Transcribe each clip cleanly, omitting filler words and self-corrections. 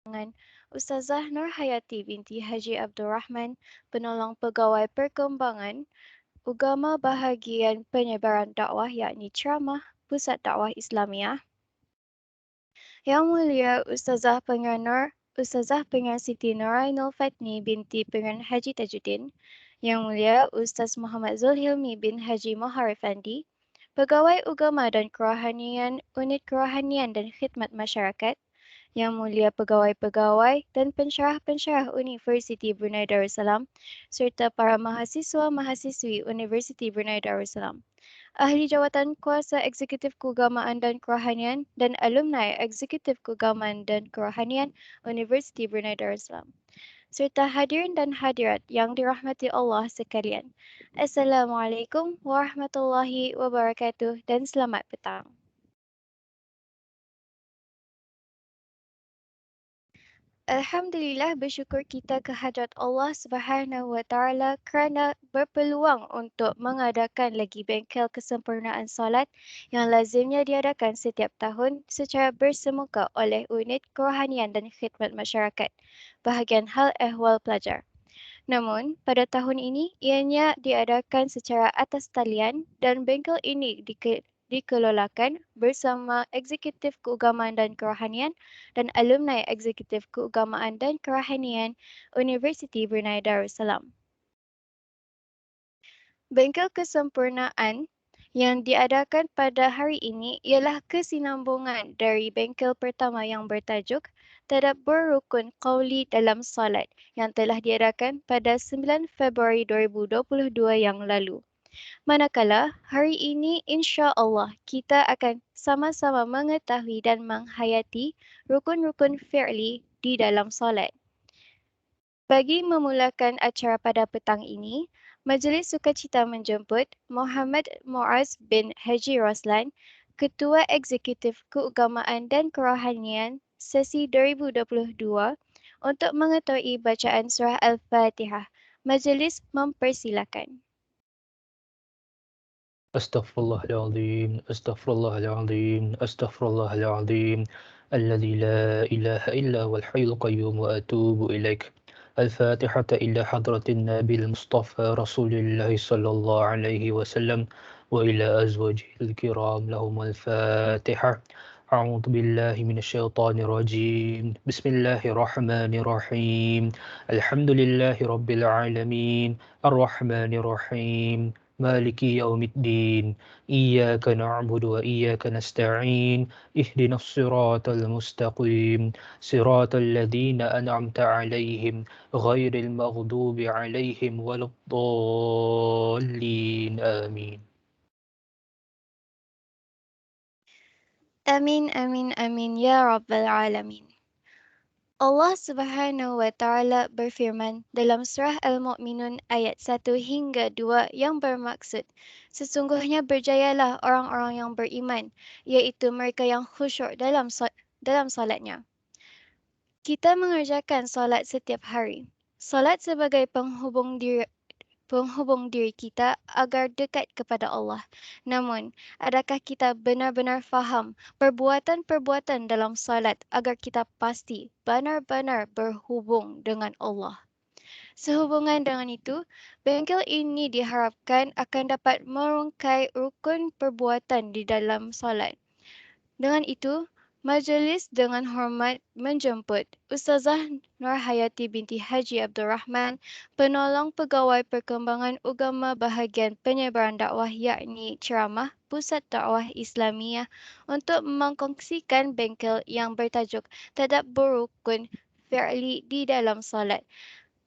Dengan Ustazah Nur Hayati binti Haji Abdul Rahman, Penolong Pegawai Perkembangan Ugama Bahagian Penyebaran Dakwah yakni Ceramah Pusat Dakwah Islamiah. Yang Mulia Ustazah Pengen Siti Nurainul Fatni binti Pengen Haji Tajuddin. Yang Mulia Ustaz Muhammad Zulhilmi bin Haji Mohar Effendi, Pegawai Ugama dan Kerohanian Unit Kerohanian dan Khidmat Masyarakat. Yang Mulia Pegawai-Pegawai dan Pensyarah-Pensyarah Universiti Brunei Darussalam serta para mahasiswa-mahasiswi Universiti Brunei Darussalam. Ahli Jawatan Kuasa Eksekutif Keagamaan dan Kerohanian dan alumni Eksekutif Keagamaan dan Kerohanian Universiti Brunei Darussalam. Serta hadirin dan hadirat yang dirahmati Allah sekalian. Assalamualaikum warahmatullahi wabarakatuh dan selamat petang. Alhamdulillah bersyukur kita kehadrat Allah Subhanahu Wa Taala kerana berpeluang untuk mengadakan lagi bengkel kesempurnaan solat yang lazimnya diadakan setiap tahun secara bersemuka oleh Unit Kerohanian dan Khidmat Masyarakat, bahagian hal ehwal pelajar. Namun, pada tahun ini ianya diadakan secara atas talian dan bengkel ini dikelolakan bersama Eksekutif Keagamaan dan Kerohanian dan alumni Eksekutif Keagamaan dan Kerohanian Universiti Brunei Darussalam. Bengkel kesempurnaan yang diadakan pada hari ini ialah kesinambungan dari bengkel pertama yang bertajuk Tadabbur Rukun Qauli dalam Solat yang telah diadakan pada 9 Februari 2022 yang lalu. Manakala hari ini insya-Allah kita akan sama-sama mengetahui dan menghayati rukun-rukun fi'li di dalam solat. Bagi memulakan acara pada petang ini, Majlis Sukacita menjemput Muhammad Muaz bin Haji Roslan, Ketua Eksekutif Keagamaan dan Kerohanian sesi 2022 untuk mengetahui bacaan surah Al-Fatihah. Majlis mempersilakan. Astaghfirullahaladzim, astaghfirullahaladzim, astaghfirullahaladzim, alladzi la ilaha illa wal hayyul qayyum wa atubu ilaik. Al-Fatihata ila hadratin Nabil Mustafa Rasulillah sallallahu alaihi wasallam wa ila azwajihil kiram lahum al-Fatihah. أعوذ بالله من الشيطان الرجيم بسم الله الرحمن الرحيم الحمد لله رب العالمين الرحمن الرحيم مالك يوم الدين إياك نعبد وإياك نستعين اهدنا الصراط المستقيم صراط الذين أنعمت عليهم غير المغضوب عليهم ولا الضالين آمين. Amin, amin, amin, ya Rabbal Alamin. Allah Subhanahu wa Ta'ala berfirman dalam surah Al-Mu'minun ayat 1 hingga 2 yang bermaksud, sesungguhnya berjayalah orang-orang yang beriman, iaitu mereka yang khusyuk dalam solatnya. Kita mengerjakan solat setiap hari. Solat sebagai penghubung diri kita agar dekat kepada Allah. Namun, adakah kita benar-benar faham perbuatan-perbuatan dalam solat agar kita pasti benar-benar berhubung dengan Allah? Sehubungan dengan itu, bengkel ini diharapkan akan dapat merungkai rukun perbuatan di dalam solat. Dengan itu, majlis dengan hormat menjemput Ustazah Nur Hayati binti Haji Abdul Rahman, Penolong Pegawai Perkembangan Ugama Bahagian Penyebaran Dakwah yakni Ceramah Pusat Dakwah Islamiah untuk mengkongsikan bengkel yang bertajuk Tadabbur Rukun Fi'li di dalam solat.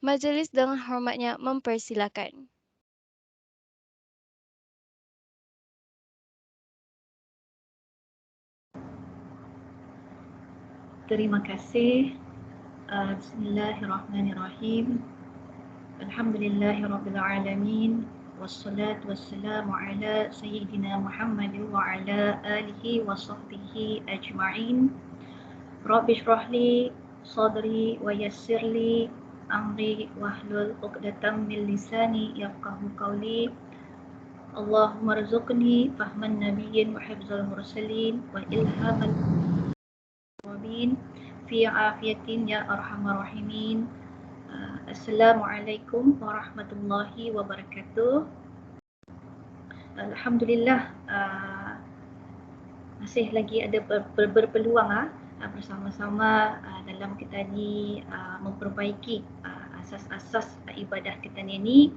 Majlis dengan hormatnya mempersilakan. Terima kasih. Bismillahirrahmanirrahim. Alhamdulillahirabbil alamin. Wassalatu wassalamu ala sayyidina Muhammad wa ala alihi wa sahbihi ajma'in. Rabbi shrah li sadri wa yassir li amri wahlul 'uqdatam min lisani yafqahu qawli. Allahumma rzuqni fahman nabiyyin wa hifzal mursalin wa ilhamal mubin fi afiyatin ya arhamar rahimin. Assalamualaikum warahmatullahi wabarakatuh. Alhamdulillah, masih lagi ada berpeluang bersama-sama dalam kita ni memperbaiki asas-asas ibadah kita ni,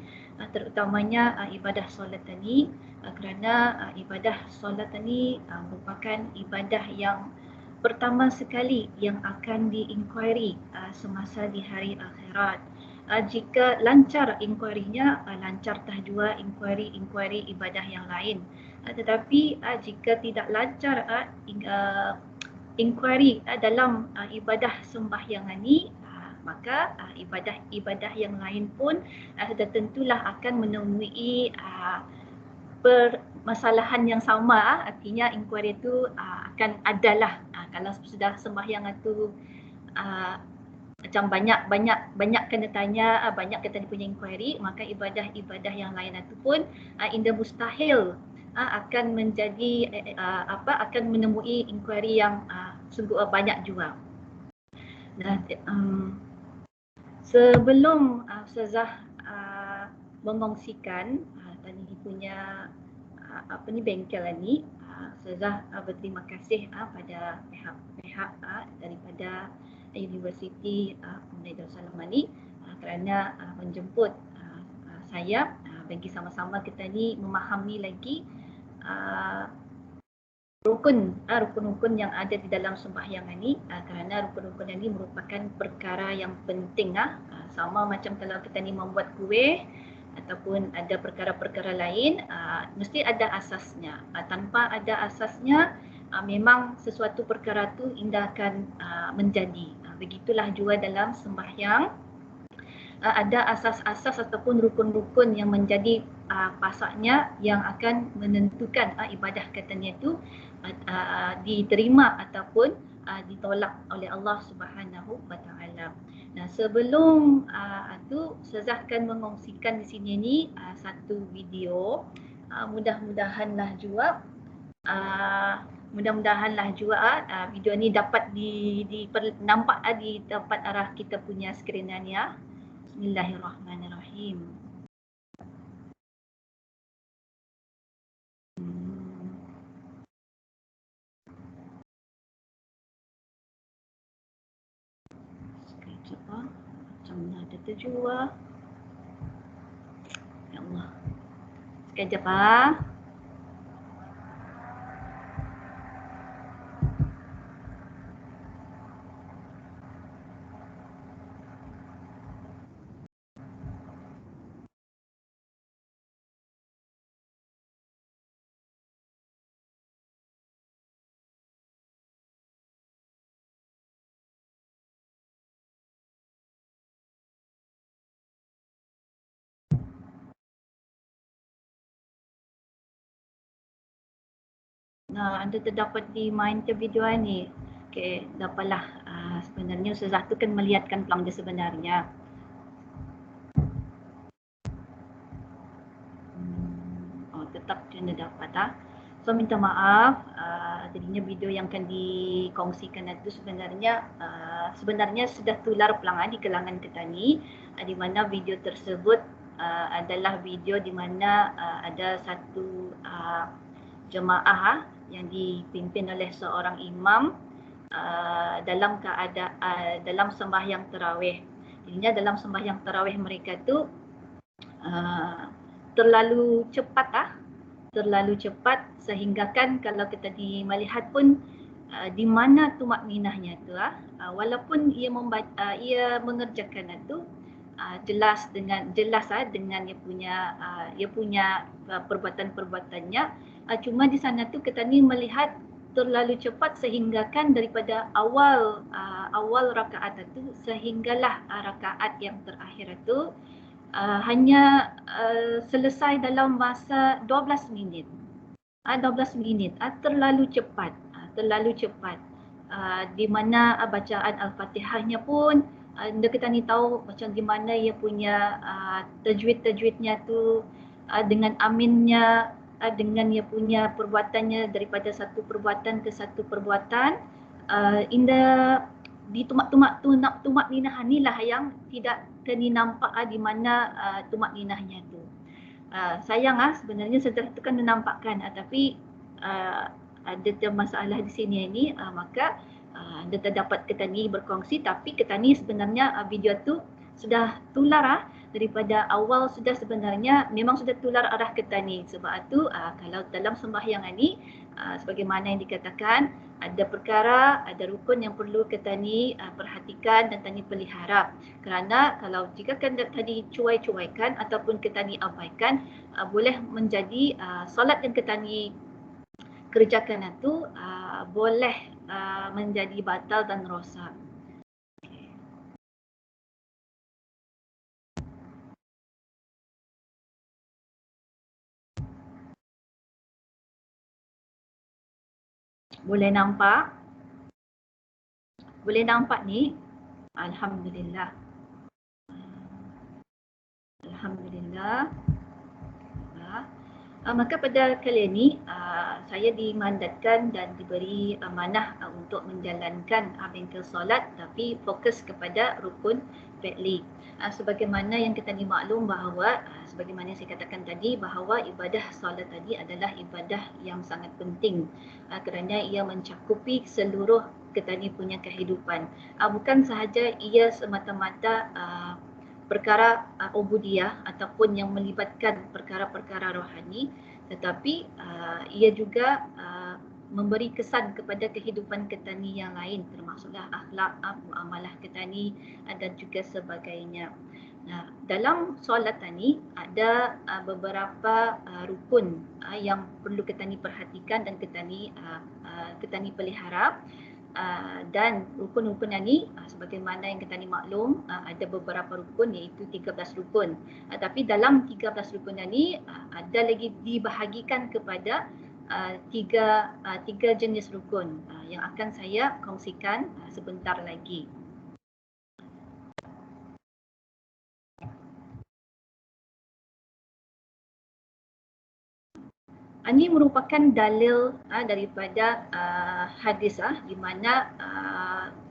terutamanya ibadah solat tadi, kerana ibadah solat tadi merupakan ibadah yang pertama sekali yang akan di-inquiry semasa di hari akhirat. Jika lancar inquiry-nya, lancarlah jua inquiry ibadah yang lain. Tetapi jika tidak lancar inquiry dalam ibadah sembahyangan ni, maka ibadah-ibadah yang lain pun sudah tentulah akan menemui permasalahan yang sama. Artinya inquiry itu akan adalah kalau sudah sembahyang itu macam banyak kena tanya, banyak kena punya inquiry, maka ibadah-ibadah yang lain itu pun indah mustahil akan menjadi akan menemui inquiry yang sungguh banyak juga. Dan sebelum Ustazah mengongsikan tadi punya bengkel ni, Ustazah berterima kasih pada pihak daripada Universiti Brunei Darussalam ni kerana menjemput saya bagi sama-sama kita ni memahami lagi rukun-rukun yang ada di dalam sembahyangan ni, kerana rukun-rukun ini merupakan perkara yang penting sama macam kalau kita ni membuat kuih ataupun ada perkara-perkara lain, mesti ada asasnya. Tanpa ada asasnya, memang sesuatu perkara tu indah akan menjadi. Begitulah juga dalam sembahyang, ada asas-asas ataupun rukun-rukun yang menjadi pasaknya yang akan menentukan ibadah katanya itu diterima ataupun ditolak oleh Allah Subhanahu wa taala. Nah, sebelum itu Ustazah akan mengongsikan di sini ni satu video. Mudah-mudahanlah juga video ni dapat nampak di tempat arah kita punya skrinan ya. Bismillahirrahmanirrahim. Sekejap macam mana ada terjua. Ya Allah. Sekejap Nah, anda terdapat di monitor video ni. Okey, dapatlah. Sebenarnya Ustazah tu kan melihatkan pelang dia sebenarnya. Tetap anda dapat So minta maaf, jadinya video yang akan dikongsikan itu sebenarnya sudah tular pelang di kalangan kita ni, di mana video tersebut adalah video di mana ada satu jemaah yang dipimpin oleh seorang imam dalam keadaan dalam sembahyang tarawih. Jadinya dalam sembahyang tarawih mereka tu terlalu cepat sehingga kan kalau kita melihat pun di mana tumakninahnya tu walaupun ia mengerjakan itu jelas dengan ia punya perbuatan-perbuatannya, cuma di sana tu kita ni melihat terlalu cepat sehingga kan daripada awal rakaat itu sehinggalah rakaat yang terakhir itu hanya selesai dalam masa 12 minit. 12 minit terlalu cepat. Di mana bacaan Al-Fatihahnya pun kita ni tahu macam di mana ia punya tajwid-tajwidnya tu dengan aminnya, dengan ia punya perbuatannya daripada satu perbuatan ke satu perbuatan, indah di tumak ninahan ni lah yang tidak keni nampak di mana tumak ninahnya tu. Sayang sebenarnya sejarah itu kan menampakkan tapi ada masalah di sini ni maka anda terdapat ketani berkongsi tapi ketani sebenarnya video tu sudah tular daripada awal sudah sebenarnya memang sudah tular arah ketani. Sebab tu kalau dalam sembahyang ni sebagaimana yang dikatakan ada perkara, ada rukun yang perlu ketani perhatikan dan tani pelihara. Kerana kalau jika tadi cuai-cuaikan ataupun ketani abaikan boleh menjadi solat yang ketani kerjakan itu boleh menjadi batal dan rosak. Boleh nampak? Boleh nampak ni? Alhamdulillah. Alhamdulillah. Maka pada kali ini saya dimandatkan dan diberi amanah untuk menjalankan bengkel solat tapi fokus kepada rukun fi'li. Sebagaimana yang kita dimaklum bahawa sebagaimana yang saya katakan tadi bahawa ibadah solat tadi adalah ibadah yang sangat penting kerana ia mencakupi seluruh ketani punya kehidupan. Bukan sahaja ia semata-mata perkara ubudiyah ataupun yang melibatkan perkara-perkara rohani tetapi ia juga memberi kesan kepada kehidupan ketani yang lain termasuklah akhlak, muamalah ketani dan juga sebagainya. Nah, dalam solat tani ada beberapa rukun yang perlu ketani perhatikan dan ketani pelihara. Dan rukun-rukun ini sebagaimana yang kita ni maklum ada beberapa rukun iaitu 13 rukun. Tapi dalam 13 rukun ini ada lagi dibahagikan kepada tiga jenis rukun yang akan saya kongsikan sebentar lagi. Ini merupakan dalil daripada hadis di mana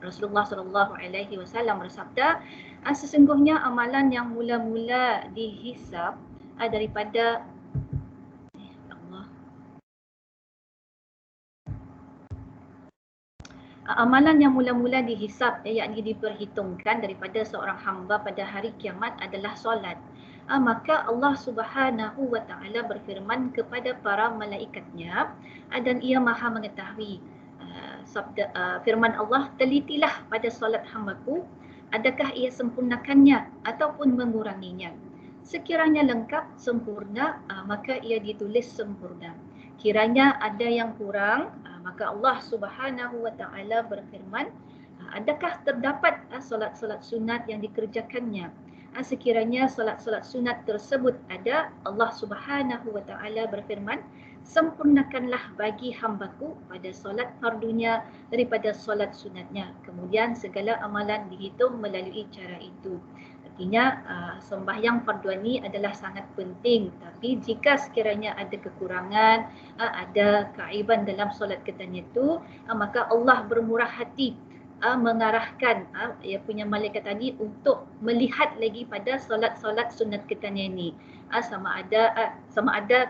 Rasulullah SAW bersabda sesungguhnya amalan yang mula-mula dihisab daripada amalan yang mula-mula dihisab yakni diperhitungkan daripada seorang hamba pada hari kiamat adalah solat. Maka Allah Subhanahu wa taala berfirman kepada para malaikatnya dan ia Maha mengetahui. Firman Allah, telitilah pada solat hamba-Ku, adakah ia sempurnakannya ataupun menguranginya. Sekiranya lengkap sempurna maka ia ditulis sempurna. Kiranya ada yang kurang maka Allah Subhanahu wa taala berfirman, adakah terdapat solat-solat sunat yang dikerjakannya? Sekiranya solat-solat sunat tersebut ada, Allah Subhanahu wa taala berfirman, sempurnakanlah bagi hamba-Ku pada solat fardunya daripada solat sunatnya. Kemudian segala amalan dihitung melalui cara itu. Artinya sembahyang fardu ini adalah sangat penting, tapi jika sekiranya ada kekurangan, ada keaiban dalam solat kita itu, maka Allah bermurah hati mengarahkan ia punya malaikat tadi untuk melihat lagi pada solat-solat sunat kita ini sama ada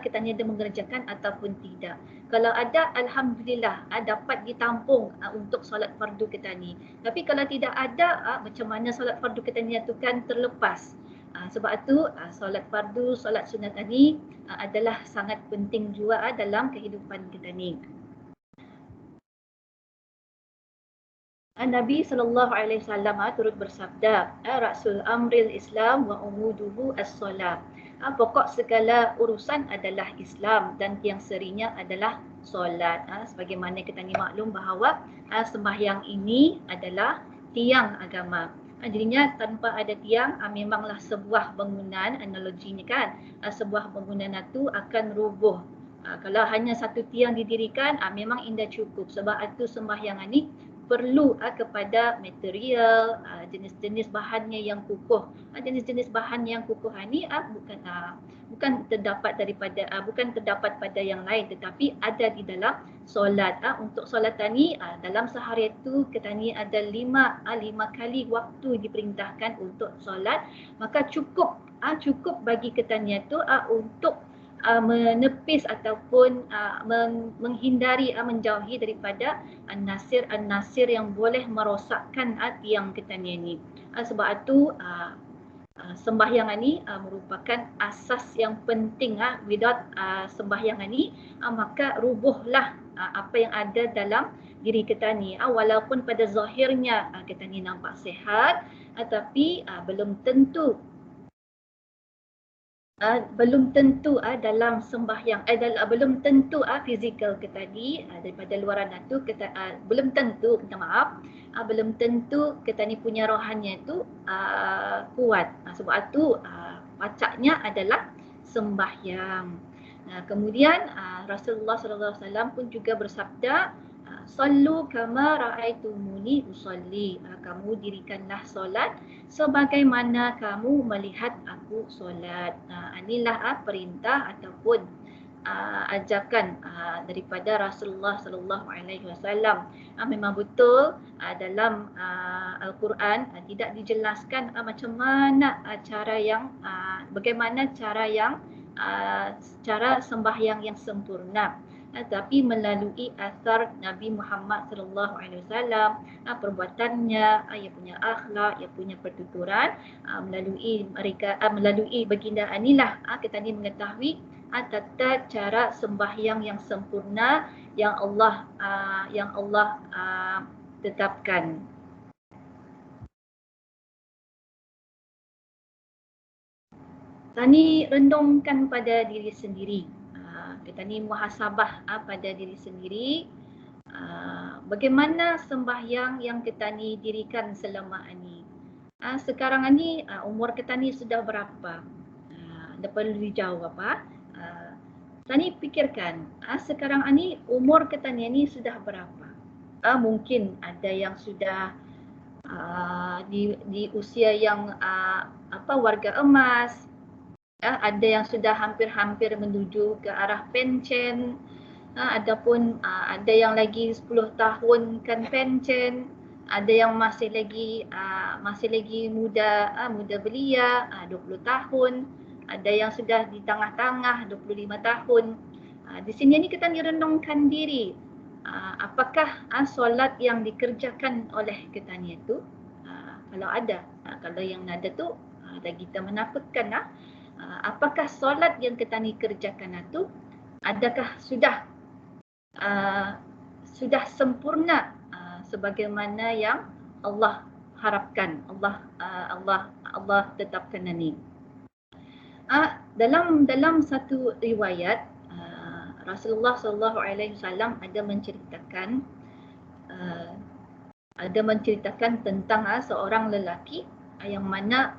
kita ada mengerjakan ataupun tidak. Kalau ada, alhamdulillah dapat ditampung untuk solat fardu kita ni. Tapi kalau tidak ada, macam mana solat fardu kita ni itu kan terlepas. Sebab itu solat fardu, solat sunat tadi adalah sangat penting juga dalam kehidupan kita ni. Nabi SAW turut bersabda, Rasul Amril Islam wa umuduhu as-salat. Pokok segala urusan adalah Islam dan tiang serinya adalah solat. Sebagaimana kita ni maklum bahawa sembahyang ini adalah tiang agama. Jadinya tanpa ada tiang memanglah sebuah bangunan, analoginya kan, sebuah bangunan itu akan rubuh. Kalau hanya satu tiang didirikan memang indah cukup. Sebab itu sembahyang ini perlu kepada material jenis-jenis bahannya yang kukuh. Jenis-jenis bahan yang kukuh ni bukan terdapat pada yang lain, tetapi ada di dalam solat. Untuk solat ni dalam sehari itu kita ni ada lima kali waktu diperintahkan untuk solat, maka cukup bagi kita ni tu untuk menepis ataupun menghindari, menjauhi daripada an-nasir yang boleh merosakkan tiang kita ni. Sebab itu sembahyang ni merupakan asas yang penting. Without sembahyang ni maka rubuhlah apa yang ada dalam diri kita ni. Walaupun pada zahirnya kita ni nampak sihat, tapi belum tentu dalam sembahyang belum tentu fizikal kita ni daripada luaran itu kita belum tentu kita ni punya rohannya itu kuat. Sebab itu pacaknya adalah sembahyang. Kemudian Rasulullah SAW pun juga bersabda, sallu kama ra'aitumuni usalli. Kamu dirikanlah solat sebagaimana kamu melihat aku solat. Inilah perintah ataupun ajakan daripada Rasulullah SAW. Memang betul dalam Al-Quran tidak dijelaskan bagaimana cara sembahyang yang sempurna. Tapi melalui asar Nabi Muhammad SAW, perbuatannya, ia punya akhlak, ia punya pertuturan, melalui baginda inilah kita ni mengetahui tata cara sembahyang yang sempurna yang Allah tetapkan. Tani renungkan pada diri sendiri. Kita ni muhasabah pada diri sendiri. Bagaimana sembahyang yang kita ni dirikan selama ini. Sekarang ni umur kita ni sudah berapa? Dah perlu dijawab. Tani pikirkan sekarang ni umur kita ni sudah berapa? Mungkin ada yang sudah di usia yang warga emas. Ada yang sudah hampir menuju ke arah pencen, adapun ada yang lagi 10 tahun kan pencen, ada yang masih lagi muda belia 20 tahun, ada yang sudah di tengah-tengah 25 tahun. Di sini ni kita renungkan diri, apakah solat yang dikerjakan oleh kita ni itu, kalau ada, kalau yang ada tu dan kita menapakkan apakah solat yang kita ni kerjakan itu adakah sudah sempurna sebagaimana yang Allah harapkan, Allah tetapkan ini. Dalam satu riwayat Rasulullah SAW ada menceritakan tentang seorang lelaki yang mana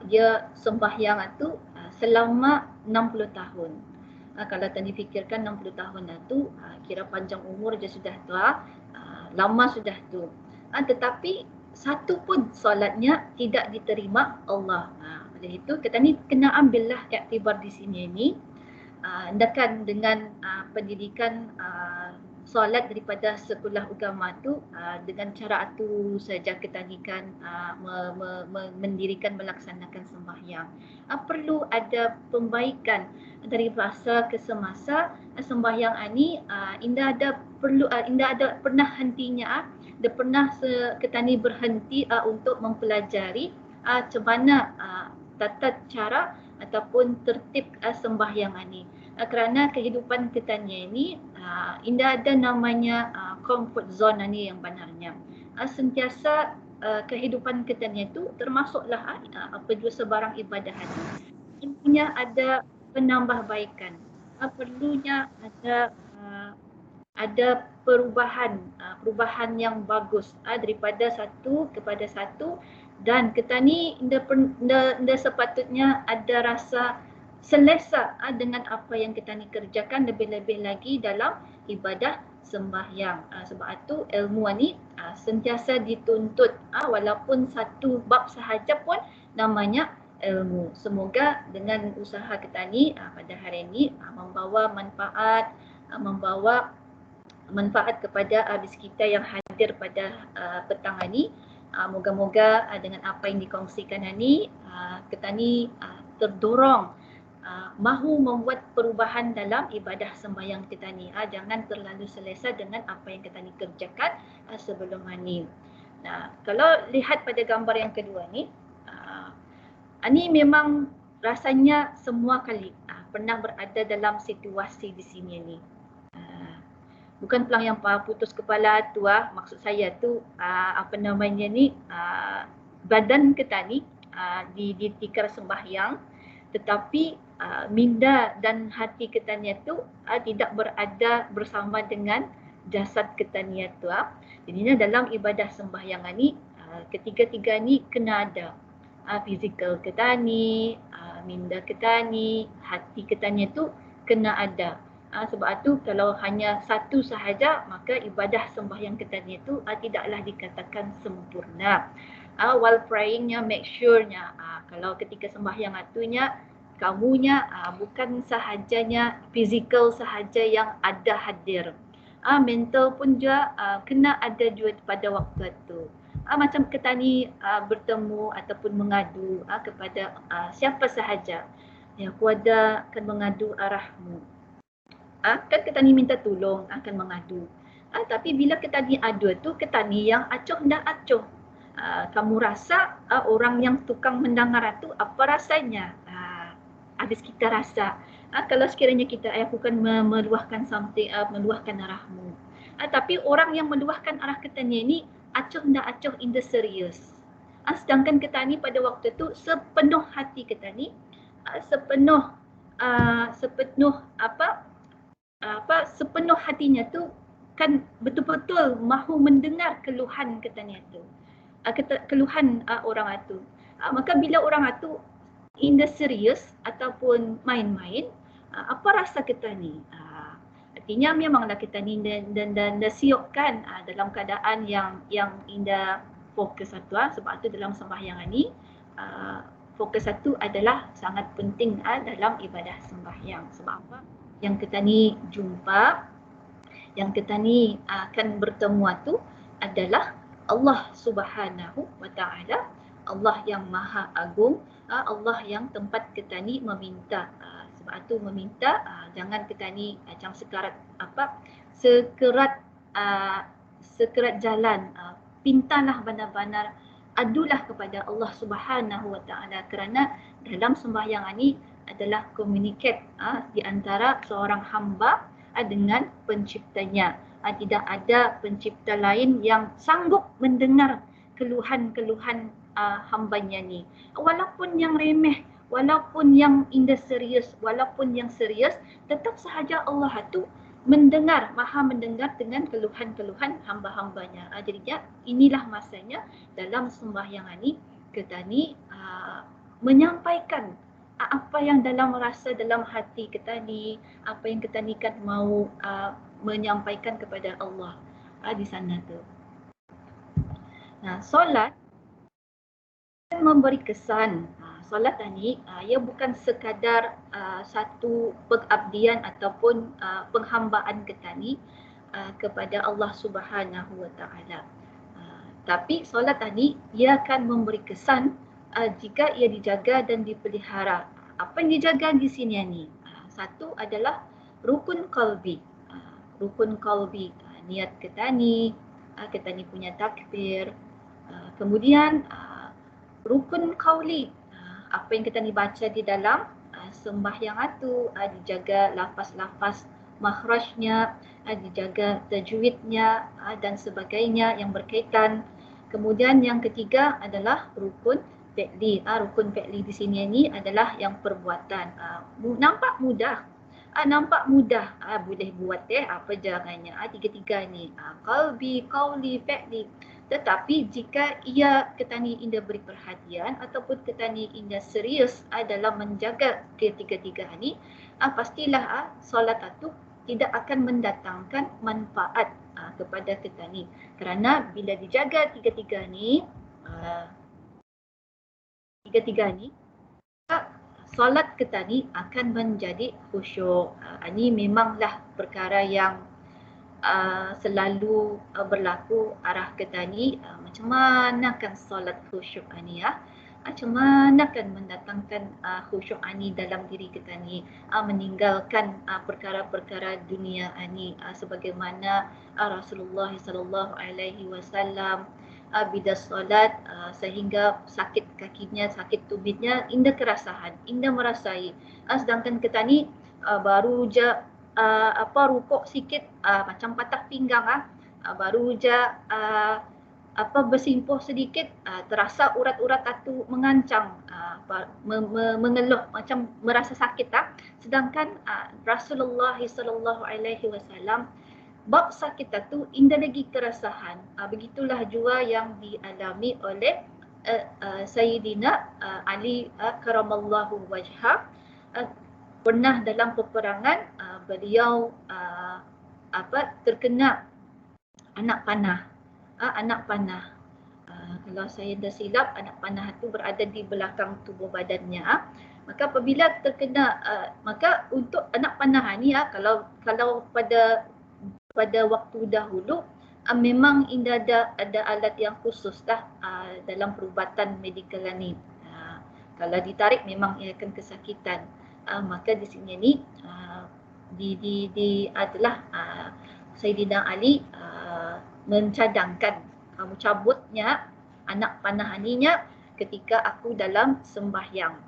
dia sembahyang itu selama 60 tahun. Kalau tadi fikirkan 60 tahun itu kira panjang umur dia sudah tua, lama sudah tu. Tetapi satu pun solatnya tidak diterima Allah. Oleh itu kita ni kena ambillah iktibar di sini ni. Hendakan dengan pendidikan solat daripada sekolah agama tu dengan cara itu saja kita ni kan mendirikan melaksanakan sembahyang. Perlu ada pembaikan dari masa ke semasa. Sembahyang ini indah ada pernah hentinya, dia pernah kita ni berhenti untuk mempelajari macam mana tata cara ataupun tertib sembahyang ini. Kerana kehidupan kita ni indah ada namanya comfort zone ni yang benarnya. Sentiasa kehidupan kita ni itu termasuklah apabila sebarang ibadah itu intinya ada penambahbaikan. Perlunya ada perubahan yang bagus daripada satu kepada satu, dan kita ni indah sepatutnya ada rasa selesa dengan apa yang kita ni kerjakan, lebih-lebih lagi dalam ibadah sembahyang. Sebab itu ilmu ni sentiasa dituntut, walaupun satu bab sahaja pun namanya ilmu. Semoga dengan usaha kita ni pada hari ini membawa manfaat kepada bis kita yang hadir pada petang ini. Moga-moga dengan apa yang dikongsikan ini, kita ni terdorong mahu membuat perubahan dalam ibadah sembahyang kita ni. Jangan terlalu selesa dengan apa yang kita ni kerjakan sebelum ini. Nah, kalau lihat pada gambar yang kedua ni, ini memang rasanya semua kali pernah berada dalam situasi di sini ni. Bukan pelang yang putus kepala tu, maksud saya tu badan kita ni di tikar sembahyang, tetapi minda dan hati kita ni tu tidak berada bersama dengan jasad kita ni tu. Jadi dalam ibadah sembahyang ni ketiga-tiga ni kena ada. Fizikal kita ni, minda kita ni, hati kita ni tu kena ada. Sebab itu kalau hanya satu sahaja, maka ibadah sembahyang kita ni tu tidaklah dikatakan sempurna. While prayingnya, make sure-nya kalau ketika sembahyang atunya, kamunya bukan sahajanya fizikal sahaja yang ada hadir. Mental pun juga kena ada juga pada waktu itu. Macam kita ni bertemu ataupun mengadu kepada siapa sahaja, ya, kuada akan mengadu arahmu. Kan kita ni minta tolong, akan mengadu. Tapi bila kita ni adu tu, kita ni yang acuh ndak acuh. Kamu rasa orang yang tukang mendengar tu apa rasanya? Habis kita rasa. Kalau sekiranya kita bukan meluahkan something, meluahkan arahmu. Tapi orang yang meluahkan arah kita ni acuh ndak acuh in the serious. Sedangkan kita ni pada waktu tu sepenuh hati kita ni, sepenuh hatinya tu kan betul-betul mahu mendengar keluhan kita ni tu. Keluhan orang itu. Maka bila orang itu in the serious ataupun main-main, apa rasa kita ni? Artinya memanglah kita ni dan siokkan dalam keadaan yang indah fokus satu. Sebab itu dalam sembahyang ni fokus satu adalah sangat penting dalam ibadah sembahyang. Sebab apa? Yang kita ni jumpa, yang kita ni akan bertemu tu adalah Allah Subhanahu wa Ta'ala, Allah yang Maha Agung, Allah yang tempat kita ni meminta. Sebab itu meminta, jangan kita ni macam sekerat jalan, pintalah benar-benar adulah kepada Allah Subhanahu wa Ta'ala, kerana dalam sembahyang ini adalah communicate di antara seorang hamba dengan penciptanya. Tidak ada pencipta lain yang sanggup mendengar keluhan-keluhan hambanya ni. Walaupun yang remeh, walaupun yang indah serius, walaupun yang serius, tetap sahaja Allah itu mendengar, maha mendengar dengan keluhan-keluhan hamba-hambanya. Jadi inilah masanya dalam sembahyang ini kita ni menyampaikan apa yang dalam rasa, dalam hati kita ni, apa yang kita ni kan mau menyampaikan kepada Allah di sana tu. Nah, solat memberi kesan. Solat ni ia bukan sekadar satu pengabdian ataupun penghambaan kita ni kepada Allah Subhanahu wa Ta'ala. Tapi solat ni ia akan memberi kesan jika ia dijaga dan dipelihara. Apa yang dijaga di sini ni? Satu adalah rukun qalbi. Rukun qalbi, niat kita ni punya takbir. Kemudian rukun qauli, apa yang kita ni baca di dalam sembahyang itu, dijaga lafaz-lafaz makhrajnya, dijaga tajwidnya dan sebagainya yang berkaitan. Kemudian yang ketiga adalah rukun fi'li. Rukun fi'li di sini ni adalah yang perbuatan. Nampak mudah. Boleh buat apa jangannya. Tiga-tiga ni. Qalbi, qauli, fi'li. Tetapi jika kita ni indah beri perhatian ataupun kita ni indah serius dalam menjaga ketiga-tiga ni, pastilah solat itu tidak akan mendatangkan manfaat kepada kita ni. Kerana bila dijaga tiga-tiga ni, solat kita ni akan menjadi khusyuk. Ini memanglah perkara yang selalu berlaku arah kita ni. Macam mana kan solat khusyuk ni ya? Macam mana kan mendatangkan khusyuk ni dalam diri kita ni, meninggalkan perkara-perkara dunia ni, sebagaimana Rasulullah sallallahu alaihi wasallam bila solat sehingga sakit kakinya, sakit tumitnya, indah kerasahan, indah merasai. Sedangkan kita ni baru je rukuk sikit, macam patah pinggang, baru je bersimpuh sedikit, terasa urat-urat tu mengancang, mengeluh, macam merasa sakit. Sedangkan Rasulullah sallallahu alaihi wasallam bab sakit tu indah lagi kerasahan. Begitulah jua yang dialami oleh Sayyidina Ali karamallahu wajhah. Pernah dalam peperangan beliau terkena anak panah. Kalau saya dah silap, anak panah itu berada di belakang tubuh badannya. Maka apabila terkena, maka untuk anak panah ni, kalau pada waktu dahulu memang ada alat yang khusus dalam perubatan medikal ni. Kalau ditarik memang ia akan kesakitan. Maka di sini ni adalah Sayyidina Ali mencadangkan mencabutnya anak panah aninya ketika aku dalam sembahyang.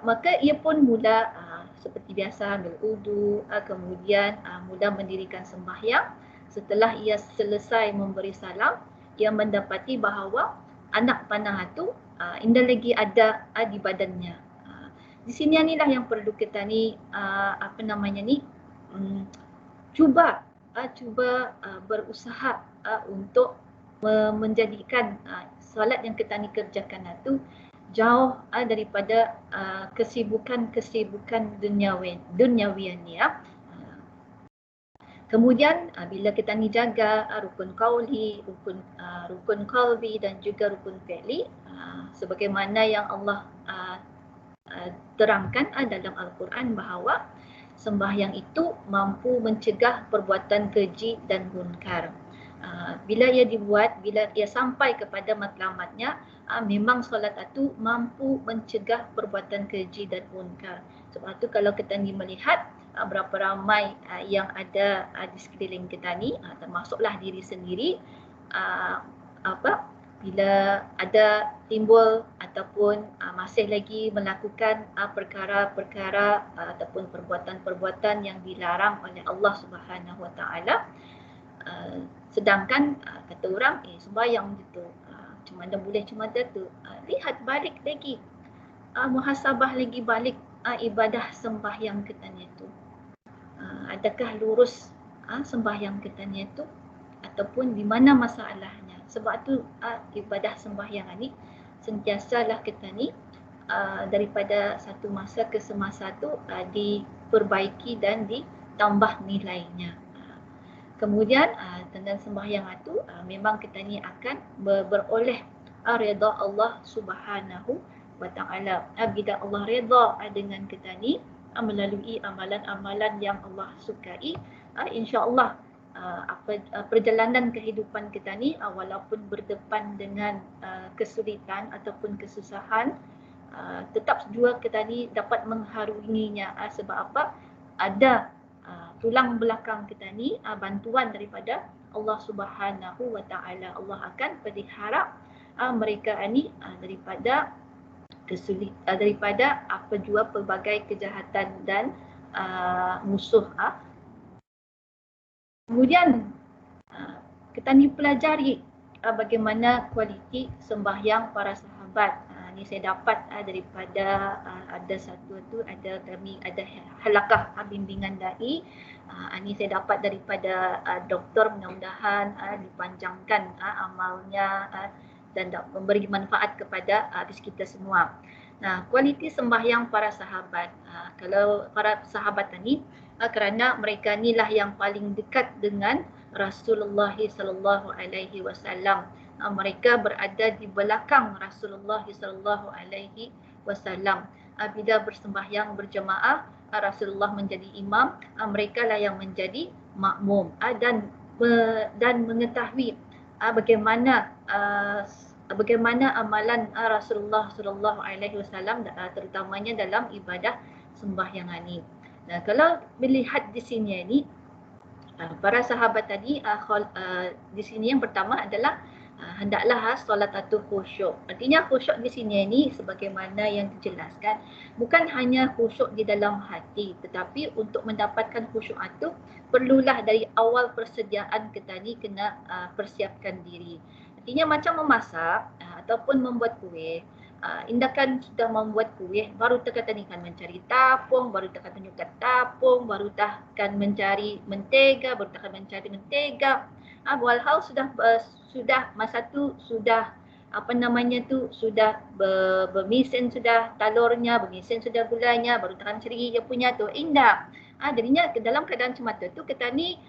Maka ia pun mula seperti biasa ambil wudu, kemudian mula mendirikan sembahyang. Setelah ia selesai memberi salam, ia mendapati bahawa anak panah itu indah lagi ada di badannya. Di sini inilah yang perlu kita ni cuba berusaha untuk menjadikan solat yang kita ni kerjakan itu jauh daripada kesibukan duniawian ni. Kemudian bila kita ni jaga rukun qauli, rukun qalbi dan juga rukun fi'li, sebagaimana yang Allah terangkan dalam Al-Quran bahawa sembahyang itu mampu mencegah perbuatan keji dan munkar. Bila ia dibuat, bila ia sampai kepada matlamatnya, memang solat itu mampu mencegah perbuatan keji dan munkar. Sebab itu kalau kita ni melihat berapa ramai yang ada di sekeliling kita ni, termasuklah diri sendiri, bila ada timbul ataupun masih lagi melakukan perkara-perkara ataupun perbuatan-perbuatan yang dilarang oleh Allah Subhanahu Wa Taala, sedangkan kata orang sembahyang gitu, macam mana boleh macam mana tu, lihat balik lagi, muhasabah lagi balik ibadah sembahyang kita ni tu, adakah lurus sembahyang kita ni tu ataupun di mana masalahnya. Sebab tu ibadah sembahyang ni sentiasalah kita ni daripada satu masa ke semasa tu diperbaiki dan ditambah nilainya. Kemudian dengan sembahyang itu memang kita ni akan beroleh redha Allah Subhanahu Wa Taala. Bila Allah redha dengan kita ni melalui amalan-amalan yang Allah sukai, insya-Allah perjalanan kehidupan kita ni walaupun berdepan dengan kesulitan ataupun kesusahan, tetap juga kita ni dapat mengharunginya. Sebab apa? Ada tulang belakang kita ni, bantuan daripada Allah Subhanahu Wa Taala. Allah akan pelihara mereka ni daripada daripada apa jua pelbagai kejahatan dan musuh. Kemudian kita ni pelajari bagaimana kualiti sembahyang para sahabat. Ni saya dapat daripada ada satu tu, ada halakah bimbingan dai. Ni saya dapat daripada doktor, mudah-mudahan dipanjangkan amalnya dan memberi manfaat kepada kita semua. Nah, kualiti sembahyang para sahabat. Kalau para sahabat tadi, kerana mereka inilah yang paling dekat dengan Rasulullah sallallahu alaihi wasallam. Mereka berada di belakang Rasulullah sallallahu alaihi wasallam. Bila bersembahyang berjemaah, Rasulullah menjadi imam, mereka lah yang menjadi makmum, dan mengetahui bagaimana amalan Rasulullah sallallahu alaihi wasallam terutamanya dalam ibadah sembahyangan ini. Nah, kalau melihat di sini ni para sahabat tadi di sini yang pertama adalah hendaklah solat itu khusyuk. Artinya khusyuk di sini ni sebagaimana yang dijelaskan, bukan hanya khusyuk di dalam hati, tetapi untuk mendapatkan khusyuk itu perlulah dari awal persediaan kita ni kena persiapkan diri. Artinya macam memasak ataupun membuat kuih. Indah kan sudah membuat kuih, baru kata ni kan mencari tapung, baru kata nyukat tapung, baru kan mencari mentega, baru kan mencari mentega. Walhal sudah masa tu sudah sudah bermisen sudah telurnya, bermisen sudah gulanya, baru kan cari dia punya tu indah. Jadinya dalam keadaan macam tu kita ni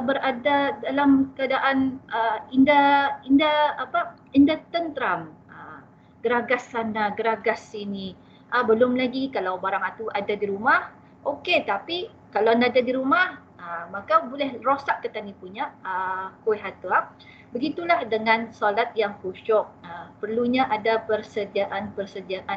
berada dalam keadaan indah tentram. Geragas sana, geragas sini. Belum lagi kalau barang itu ada di rumah, okey, tapi kalau ada di rumah, maka boleh rosak kita ni punya kuih itu. Begitulah dengan solat yang khusyuk. Perlunya ada persediaan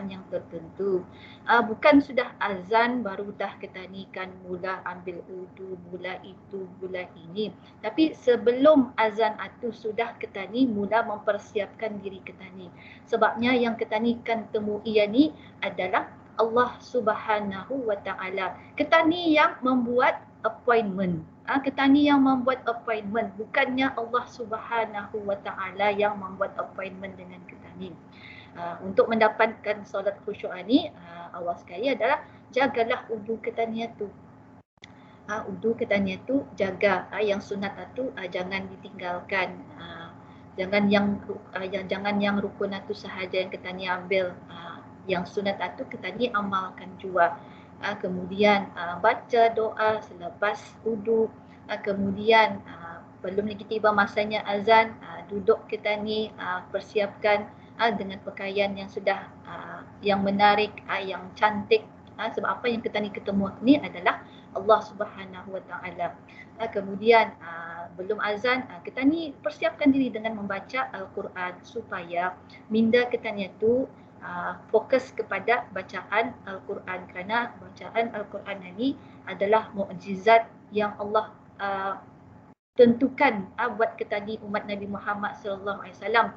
yang tertentu. Bukan sudah azan baru dah kita ni kan mula ambil wudu, mula itu, mula ini. Tapi sebelum azan itu sudah kita ni mula mempersiapkan diri kita ni. Sebabnya yang kita ni kan temui ni adalah Allah Subhanahu wa taala. Kita ni yang membuat appointment. Kita ni yang membuat appointment, bukannya Allah Subhanahu wa taala yang membuat appointment dengan kita ni. Untuk mendapatkan solat khusyuk ni, awal sekali adalah jagalah wudu kita ni tu. Wudu kita ni tu jaga, yang sunat tu jangan ditinggalkan. Jangan yang rukun itu sahaja yang kita ni ambil, yang sunat itu kita ni amalkan juga. Kemudian baca doa selepas wudu, kemudian belum lagi tiba masanya azan, duduk kita ni persiapkan dengan pakaian yang sudah yang menarik, yang cantik. Sebab apa yang kita ni ketemu ni adalah Allah Subhanahu wa taala. Kemudian belum azan, kita ni persiapkan diri dengan membaca Al-Quran supaya minda kita ni tu fokus kepada bacaan Al-Quran, kerana bacaan Al-Quran ini adalah mukjizat yang Allah tentukan buat kita di umat Nabi Muhammad sallallahu alaihi wasallam.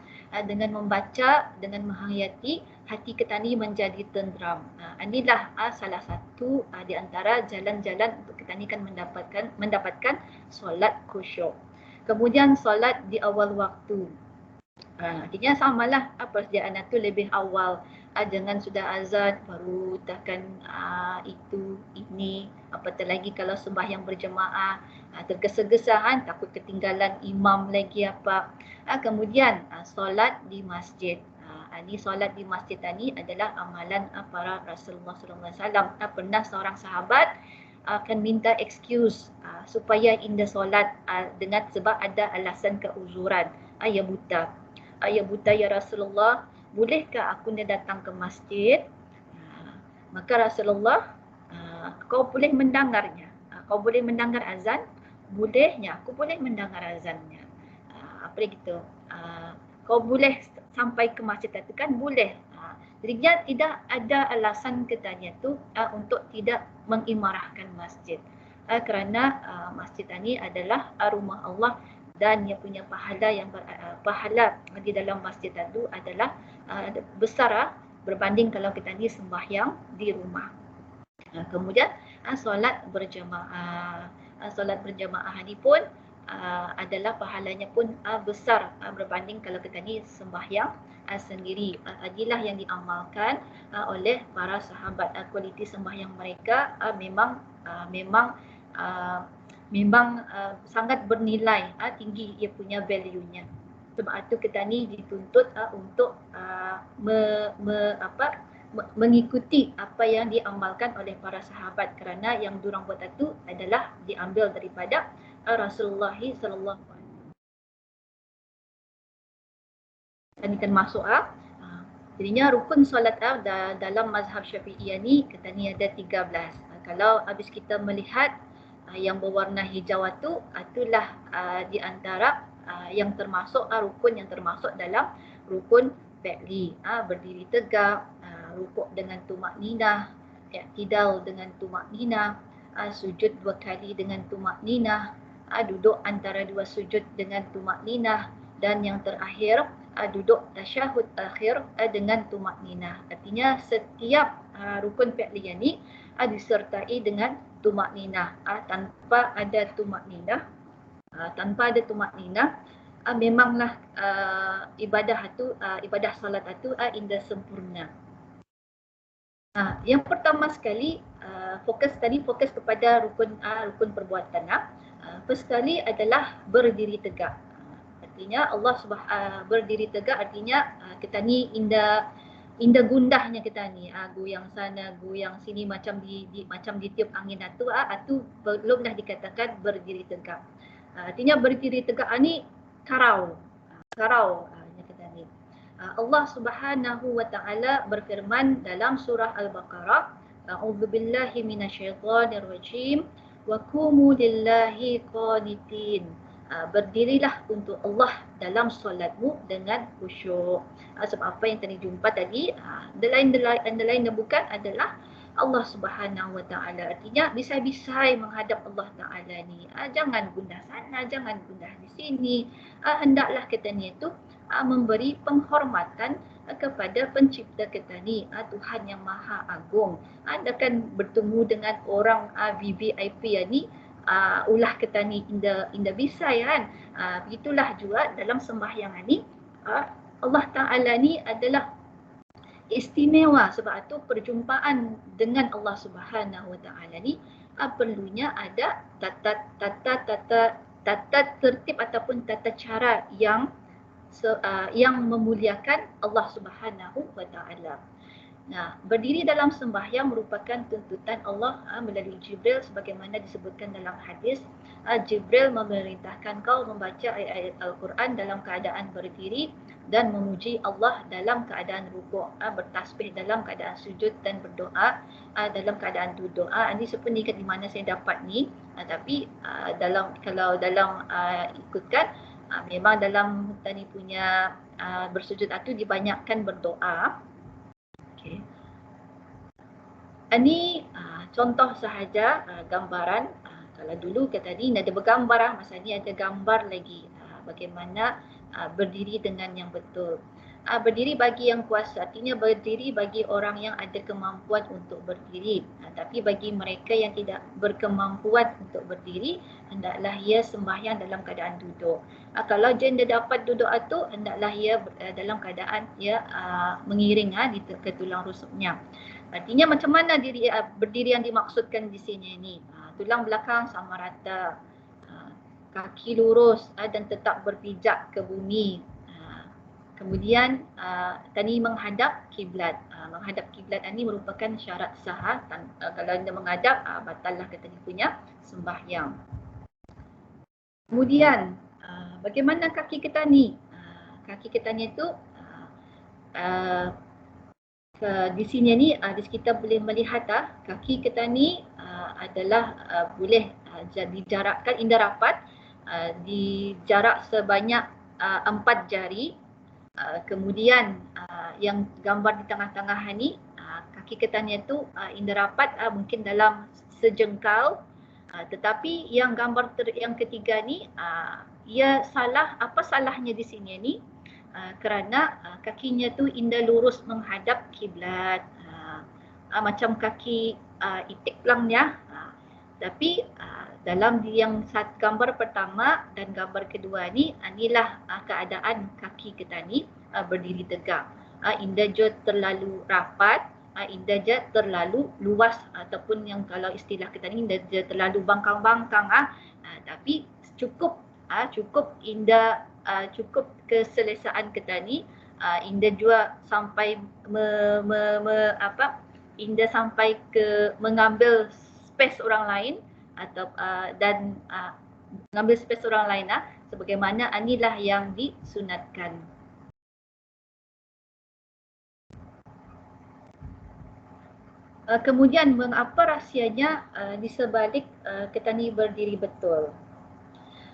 Dengan membaca, dengan menghayati, hati kita ni menjadi tenteram. Inilah salah satu di antara jalan-jalan untuk kita ni kan mendapatkan solat khusyuk. Kemudian solat di awal waktu. Artinya samalah persediaan itu lebih awal. Jangan sudah azan baru takkan itu ini, apatah lagi kalau sembahyang berjemaah tergesa-gesa, takut ketinggalan imam lagi apa. Kemudian solat di masjid. Ini solat di masjid ini adalah amalan para Rasulullah SAW. Pernah seorang sahabat akan minta excuse supaya indah solat dengan sebab ada alasan keuzuran. Ya buta ya Rasulullah, bolehkah aku datang ke masjid? Maka Rasulullah, kau boleh mendengarnya. Kau boleh mendengar azan? Bolehnya, aku boleh mendengar azannya. Apa gitu? Kau boleh sampai ke masjid itu kan? Boleh. Jadinya tidak ada alasan katanya tu untuk tidak mengimarahkan masjid. Kerana masjid ini adalah rumah Allah dan ia punya pahala di dalam masjid itu adalah besar berbanding kalau kita ni sembahyang di rumah. Kemudian solat berjemaah. Solat berjemaah ni pun adalah pahalanya pun besar berbanding kalau kita ni sembahyang sendiri. Tadilah yang diamalkan oleh para sahabat. Kualiti sembahyang mereka memang sangat bernilai, tinggi ia punya value-nya. Sebab itu kita ni dituntut untuk mengikuti apa yang diamalkan oleh para sahabat, kerana yang diorang buat itu adalah diambil daripada Rasulullah sallallahu alaihi wasallam. Ini kan masuk jadinya rukun solat dalam mazhab Syafi'iyah ni kata ni ada 13. Kalau habis kita melihat yang berwarna hijau itulah di antara yang termasuk rukun yang termasuk dalam rukun fi'li. Berdiri tegak, rukuk dengan tumakninah, i'tidal dengan tumakninah, sujud 2 kali dengan tumakninah, duduk antara 2 sujud dengan tumakninah, dan yang terakhir duduk tasyahud akhir dengan tumakninah. Artinya setiap rukun fi'liyah ni disertai dengan tumakninah. Tanpa ada tumakninah, memanglah ibadah salat itu indah sempurna. Yang pertama sekali fokus kepada rukun perbuatan. First sekali adalah berdiri tegak. Artinya berdiri tegak artinya kita ni indah gundahnya kita ni, goyang sana goyang sini macam ditiup angin itu belumlah dikatakan berdiri tegak. Artinya berdiri tegak ni karau kita ni. Allah Subhanahu wa taala berfirman dalam surah Al-Baqarah, A'udzubillahi minasyaitonir rajim, wa qumu lillahi qanitin. Berdirilah untuk Allah dalam solatmu dengan khusyuk. Sebab apa yang tadi jumpa tadi, lain bukan adalah Allah Subhanahu wa taala. Artinya bisai-bisai menghadap Allah taala ni. Jangan gundah sana, jangan gundah di sini. Hendaklah kita ni itu memberi penghormatan kepada pencipta kita ni, Tuhan yang Maha Agung. Anda kan bertemu dengan orang VVIP ni, ulah kita ni inda bisai kan. Begitulah juga dalam sembahyang ni, Allah Ta'ala ni adalah istimewa. Sebab itu perjumpaan dengan Allah Subhanahu Wa Ta'ala ni perlunya ada tata tertib ataupun tata cara yang memuliakan Allah Subhanahu Wa Ta'ala. Berdiri dalam sembahyang merupakan tuntutan Allah melalui Jibril sebagaimana disebutkan dalam hadis. Jibril memerintahkan kau membaca ayat-ayat Al-Quran dalam keadaan berdiri dan memuji Allah dalam keadaan rukuk, bertasbih dalam keadaan sujud dan berdoa dalam keadaan duduk. Ini sepeningkat di mana saya dapat ni, tapi kalau dalam ikutkan memang dalam tadi punya bersujud itu dibanyakkan berdoa. Okay. Ini contoh sahaja gambaran. Kalau dulu tadi ada bergambar, masa ni ada gambar lagi bagaimana berdiri dengan yang betul. Berdiri bagi yang kuasa, artinya berdiri bagi orang yang ada kemampuan untuk berdiri. Tapi bagi mereka yang tidak berkemampuan untuk berdiri, hendaklah ia sembahyang dalam keadaan duduk. Kalau janda dapat duduk itu, hendaklah ia dalam keadaan ia mengiring ke tulang rusuknya. Artinya macam mana berdiri yang dimaksudkan di sini ni? Tulang belakang sama rata, kaki lurus dan tetap berpijak ke bumi. Kemudian tadi menghadap kiblat. Menghadap kiblat ini merupakan syarat sah. Kalau anda menghadap, batallah kata dia punya sembahyang. Kemudian bagaimana kaki kita ni? Kaki kita ni itu di sini ni kita boleh melihat kaki kita ni adalah boleh dijarakkan indah rapat, dijarak sebanyak 4 jari. Kemudian yang gambar di tengah-tengah ni, kaki kita ni tu indah rapat mungkin dalam sejengkal. Tetapi yang gambar yang ketiga ni, ia salah. Apa salahnya di sini ni? Kerana kakinya tu indah lurus menghadap kiblat, macam kaki itik pelangnya. Tapi dalam yang gambar pertama dan gambar kedua ni, inilah keadaan kaki kita ni berdiri tegak. Indah je terlalu rapat, indah je terlalu luas, ataupun yang kalau istilah kita ni indah je terlalu bangkang-bangkang. Tapi cukup indah, cukup keselesaan kita ni Inda juga sampai Inda sampai ke mengambil space orang lain atau dan mengambil space orang lain sebagaimana inilah yang disunatkan. Kemudian mengapa rahsianya di sebalik kita ni berdiri betul?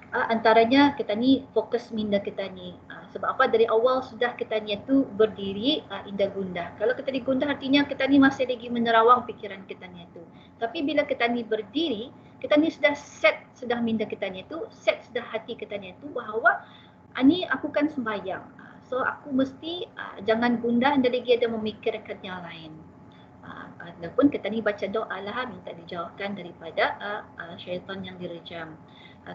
Antaranya kita ni fokus minda kita ni. Sebab apa, dari awal sudah kita ni itu berdiri indah gundah. Kalau kita ni gundah artinya kita ni masih lagi menerawang fikiran kita ni itu. Tapi bila kita ni berdiri, kita ni sudah set sudah minda kita ni itu, set sudah hati kita ni itu bahawa ni aku kan sembahyang. So aku mesti jangan gundah dan lagi ada memikirkan yang lain. Adapun kita ni baca doa lah minta dijauhkan daripada syaitan yang direjam.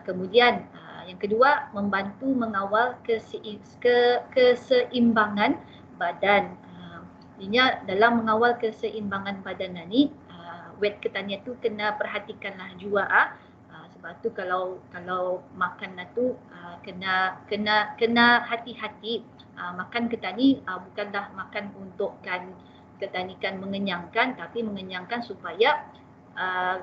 Kemudian yang kedua, membantu mengawal keseimbangan badan. Ini dalam mengawal keseimbangan badan ni, weight kita ni tu kena perhatikanlah juga. Sebab tu kalau makan tu kena hati-hati. Makan kita ni bukanlah makan untuk kita ni kan mengenyangkan, tapi mengenyangkan supaya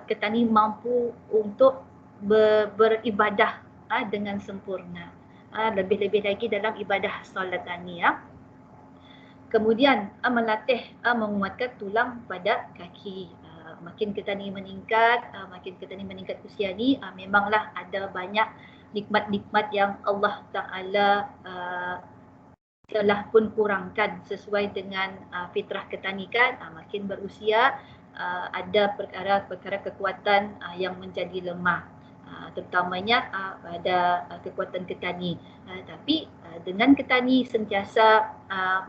kita ni mampu untuk beribadah dengan sempurna. Lebih-lebih lagi dalam ibadah solat ni. Kemudian melatih menguatkan tulang pada kaki. Makin kita ni meningkat, usia ni, memanglah ada banyak nikmat-nikmat yang Allah Ta'ala telah pun kurangkan sesuai dengan fitrah kita ni kan. Makin berusia ada perkara-perkara kekuatan yang menjadi lemah. Terutamanya pada kekuatan ketani. Tapi dengan ketani sentiasa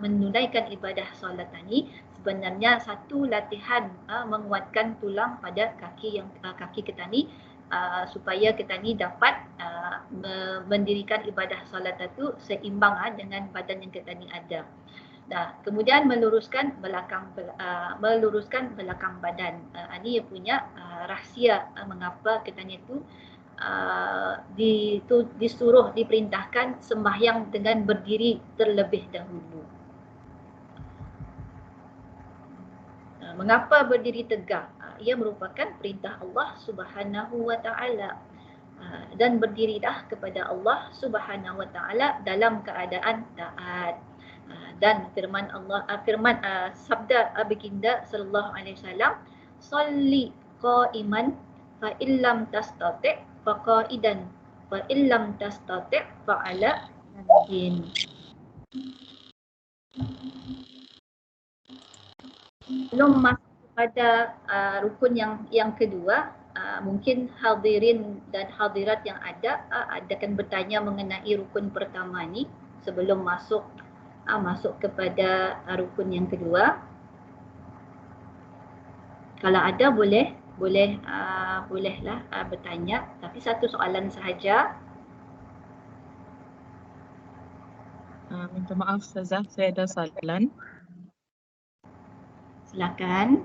menunaikan ibadah solat ni, sebenarnya satu latihan menguatkan tulang pada kaki ketani supaya ketani dapat mendirikan ibadah solat itu seimbang dengan badan yang ketani ada. Kemudian meluruskan belakang badan. Ini yang punya rahsia mengapa ketani itu diperintahkan sembahyang dengan berdiri terlebih dahulu. Mengapa berdiri tegak? Ia merupakan perintah Allah Subhanahu wa Ta'ala. Dan berdirilah kepada Allah Subhanahu wa Ta'ala dalam keadaan taat. Dan firman sabda baginda sallallahu alaihi wasallam, "Shalli qa'iman fa illam tastati' fa qa'idan fa illam tastati' fa 'ala janbin." Belum masuk pada rukun yang kedua, mungkin hadirin dan hadirat yang ada akan bertanya mengenai rukun pertama ni sebelum masuk kepada rukun yang kedua. Kalau ada bolehlah bertanya, tapi satu soalan sahaja. Minta maaf Ustazah, saya ada soalan. Silakan.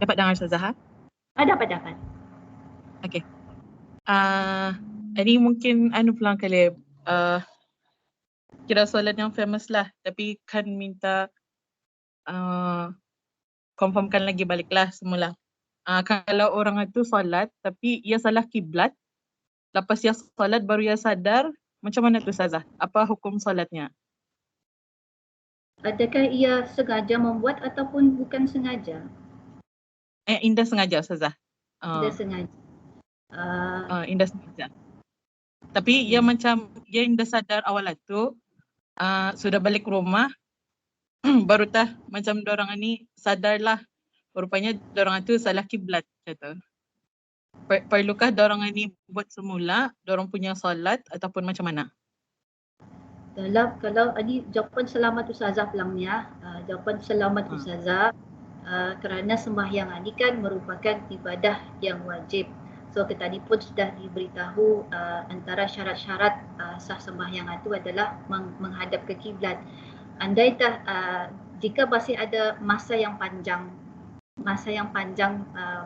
Dapat dengar Ustazah? Dapat. Okey. Ini mungkin pulang kali kira soalan yang famous lah, tapi kan minta confirmkan lagi baliklah semula. Kalau orang itu solat tapi ia salah kiblat, lepas ia solat baru ia sadar, macam mana tu Ustazah? Apa hukum solatnya? Adakah ia sengaja membuat ataupun bukan sengaja? Indah sengaja Ustazah. Dia sengaja. Indah sengaja. Tapi ia indah sadar awal tu, sudah balik rumah, baru macam dorang ni sadarlah rupanya dorang tu salah kiblat kata. Perlukah dorang ni buat semula dorang punya solat ataupun macam mana? Kalau ini jawapan selamat Ustazah pelangnya, jawapan selamat Ustazah, kerana sembahyang ini kan merupakan ibadah yang wajib. So kita ni pun sudah diberitahu antara syarat-syarat sah sembahyang itu adalah menghadap ke kiblat. Andai jika masih ada masa yang panjang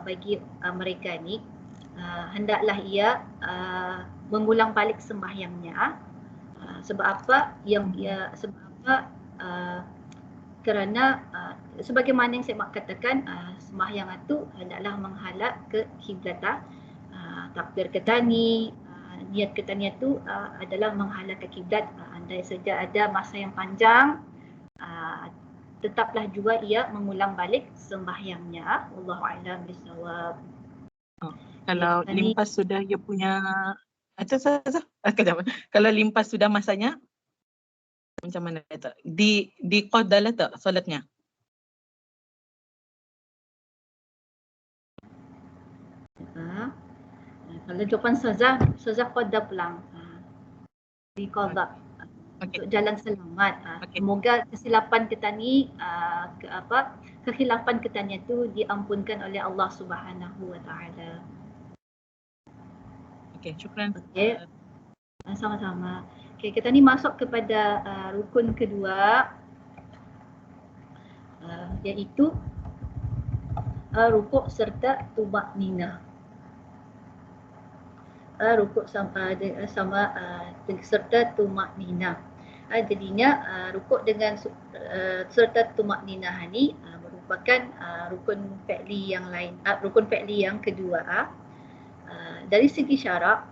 bagi mereka ni, hendaklah ia mengulang balik sembahyangnya. Sebab apa? kerana sebagaimana yang saya katakan, sembahyang itu hendaklah menghadap ke kiblat. Takbir ketani, niat ketani itu adalah menghadap ke kiblat. Andai saja ada masa yang panjang, tetaplah juga ia mengulang balik sembahyangnya. Wallahu a'lam bishawab. Kalau limpas sudah ia punya kalau limpas sudah masanya macam mana tak? Di qada lah tak solatnya? Kalau jawapan Ustazah qada pulang. Di qada. Untuk jalan selamat. Semoga kesilapan kita ni kekhilapan kita ni tu diampunkan oleh Allah Subhanahu wa taala. Okey, syukran. Okey. Sama-sama. Okey, kita ni masuk kepada rukun kedua, iaitu rukuk serta tumakninah. Rukuk sama serta tumakninah. Jadinya rukuk dengan serta tumakninah ni merupakan rukun fi'li yang lain, rukun fi'li yang kedua. Dari segi syarak,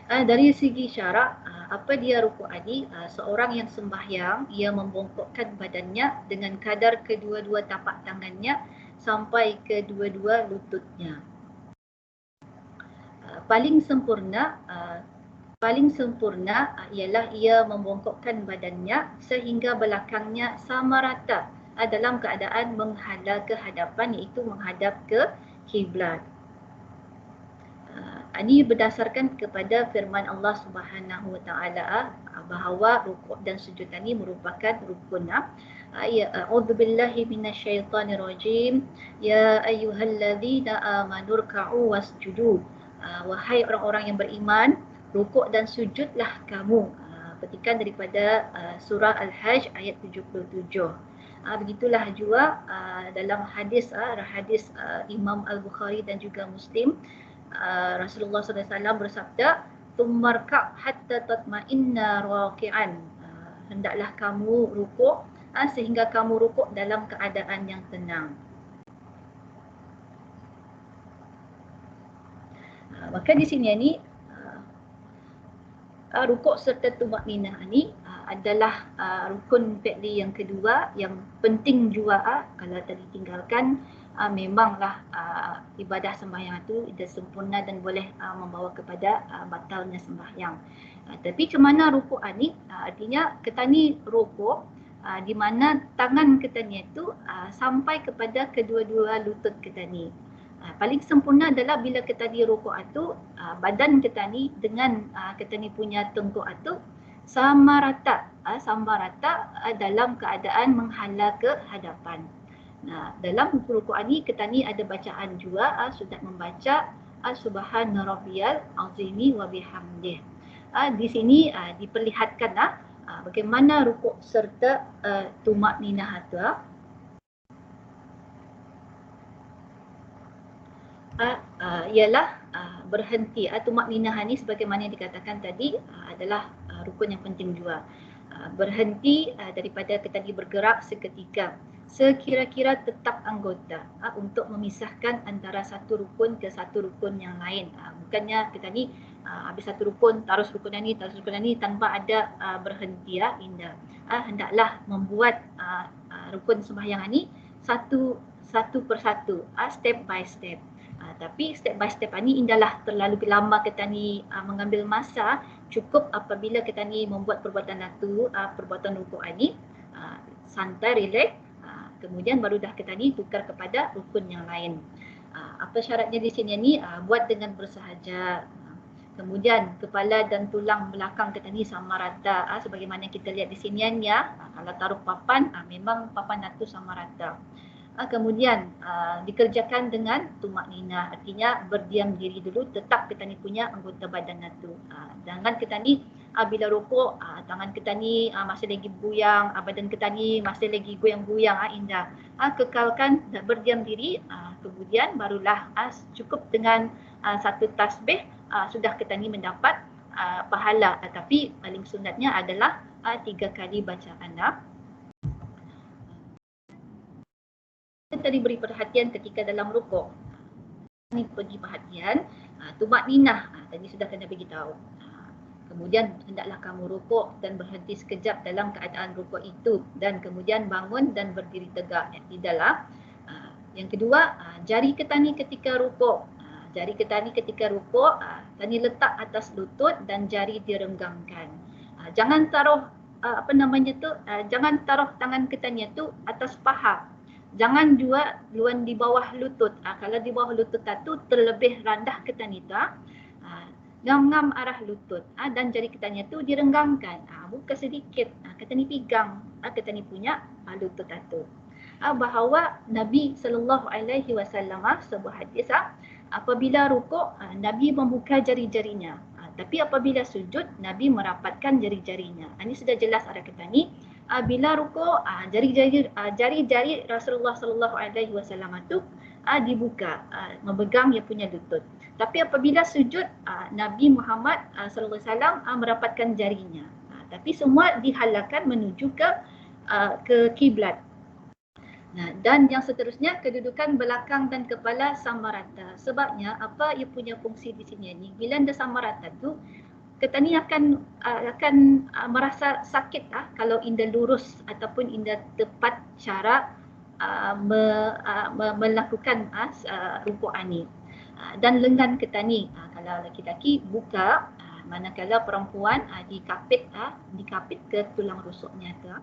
dari segi syarak, apa dia rukuk ini? Seorang yang sembahyang, ia membongkokkan badannya dengan kadar kedua-dua tapak tangannya sampai kedua-dua lututnya. Paling sempurna ialah ia membongkokkan badannya sehingga belakangnya sama rata dalam keadaan menghadap ke hadapan, iaitu menghadap ke kiblat. Ini berdasarkan kepada firman Allah Subhanahu wa taala bahawa rukuk dan sujud ini merupakan rukun. A'udzubillahi minasyaitonirrajim. Ya ayyuhalladzina amanu ruk'u wasjudu. Wahai orang-orang yang beriman, rukuk dan sujudlah kamu. Petikan daripada surah Al-Hajj ayat 77. Begitulah juga dalam hadis Imam Al-Bukhari dan juga Muslim, Rasulullah SAW bersabda, "Tumarka' hatta tatma'inna raki'an." Hendaklah kamu rukuk sehingga kamu rukuk dalam keadaan yang tenang. Maka di sini ni rukuk serta tumakninah ni adalah rukun fi'li yang kedua yang penting juga. Kalau tadi tinggalkan, memanglah ibadah sembahyang itu tidak sempurna dan boleh membawa kepada batalnya sembahyang. Tapi ke mana rukuk ni? Artinya kita ni rukuk di mana tangan kita ni itu sampai kepada kedua-dua lutut kita ni. Paling sempurna adalah bila kita di rukuk itu, badan kita ni dengan kita ni punya tengkuk itu sama rata dalam keadaan menghadap ke hadapan. Dalam rukuk ni kita ni ada bacaan juga, sudah membaca Subhana rabbiyal azimi wa bihamdih. Di sini diperlihatkan bagaimana rukuk serta tumakninah itu. Ialah berhenti. Tumakninah ni sebagaimana yang dikatakan tadi adalah rukun yang penting juga. Berhenti daripada kita bergerak seketika, sekira-kira tetap anggota, untuk memisahkan antara satu rukun ke satu rukun yang lain. Bukannya kita ni habis satu rukun terus rukun ni tanpa ada berhenti. Indah. Hendaklah membuat rukun sembahyang ni satu persatu, step by step. Tapi step by step ni indahlah terlalu lama kita ni mengambil masa. Cukup apabila kita ni membuat perbuatan itu, perbuatan rukuk ni santai, relax, kemudian baru dah kita ni tukar kepada rukun yang lain. Apa syaratnya di sini ni? Buat dengan bersahaja. Kemudian kepala dan tulang belakang kita ni sama rata, sebagaimana kita lihat di sini ya. Kalau taruh papan, memang papan itu sama rata. Kemudian dikerjakan dengan tumakninah, artinya berdiam diri dulu, tetap kita ni punya anggota badan itu. Jangan kita ni bila rukuk tangan kita ni masih lagi goyang, badan kita ni masih lagi goyang-goyang. Indah. Kekalkan berdiam diri, kemudian barulah cukup dengan satu tasbih sudah kita ni mendapat pahala. Tapi paling sunatnya adalah 3 kali bacaan. Kita tadi beri perhatian ketika dalam rukuk. Ini bagi perhatian, tumakninah tadi sudah kena bagi tahu. Kemudian hendaklah kamu rukuk dan berhenti sekejap dalam keadaan rukuk itu dan kemudian bangun dan berdiri tegak. I'tidal. Yang kedua, jari ketani ketika rukuk. Jari ketani ketika rukuk, tani letak atas lutut dan jari direnggangkan. Jangan taruh jangan taruh tangan ketani itu atas paha. Jangan juga luan di bawah lutut. Kalau di bawah lutut itu terlebih rendah ketani itu, ngam-ngam arah lutut. Dan jari ketani itu direnggangkan. Buka sedikit. Ketani pegang. Ketani punya lutut itu. Bahawa Nabi SAW sebuah hadis, apabila rukuk Nabi membuka jari-jarinya, tapi apabila sujud Nabi merapatkan jari-jarinya. Ini sudah jelas ada kata ni. Bila rukuk jari-jari Rasulullah SAW itu dibuka, memegang dia punya lutut. Tapi apabila sujud Nabi Muhammad SAW merapatkan jarinya. Tapi semua dihalalkan menuju ke kiblat. Dan yang seterusnya, kedudukan belakang dan kepala sama rata. Sebabnya apa ia punya fungsi di sini ni? Bila anda sama rata tu, kita ni akan merasa sakit kalau inda lurus ataupun inda tepat cara melakukan ruku'an ni. Dan lengan kita ni, kalau lelaki-lelaki buka, manakala perempuan dikapit ke tulang rusuknya tu.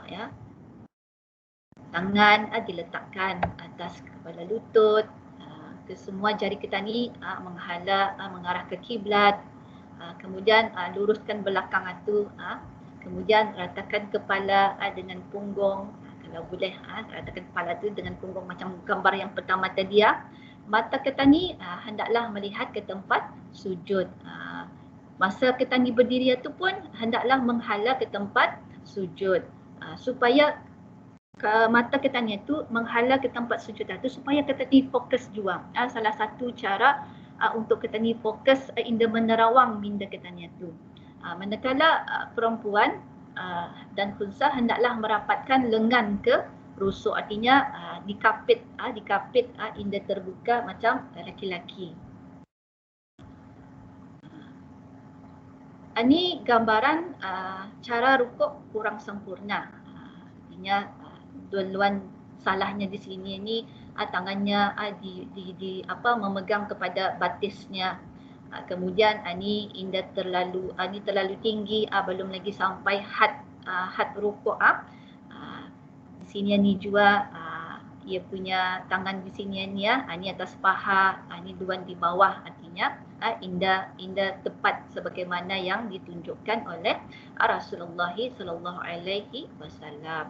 Ya, tangan diletakkan atas kepala lutut, ke semua jari kita ni mengarah ke kiblat, kemudian luruskan belakang itu, kemudian ratakan kepala dengan punggung, kalau boleh ratakan kepala itu dengan punggung macam gambar yang pertama tadi. Mata kita ni hendaklah melihat ke tempat sujud. Masa kita ni berdiri itu pun hendaklah menghala ke tempat sujud. Supaya mata kita ni tu menghala ke tempat sujud itu supaya kita ni fokus jua. Salah satu cara untuk kita ni fokus inda menerawang minda kita ni tu. Manakala perempuan dan khunsa hendaklah merapatkan lengan ke rusuk, artinya dikapit inda terbuka macam lelaki-lelaki. Ini gambaran cara rukuk kurang sempurna. Artinya duluan salahnya di sini ni tangannya memegang kepada batisnya. Kemudian ini inda terlalu tinggi, belum lagi sampai had rukuk. Di sini ni juga ia punya tangan di sini ni ini atas paha, ini duan di bawah, artinya inda tepat sebagaimana yang ditunjukkan oleh Rasulullah SAW.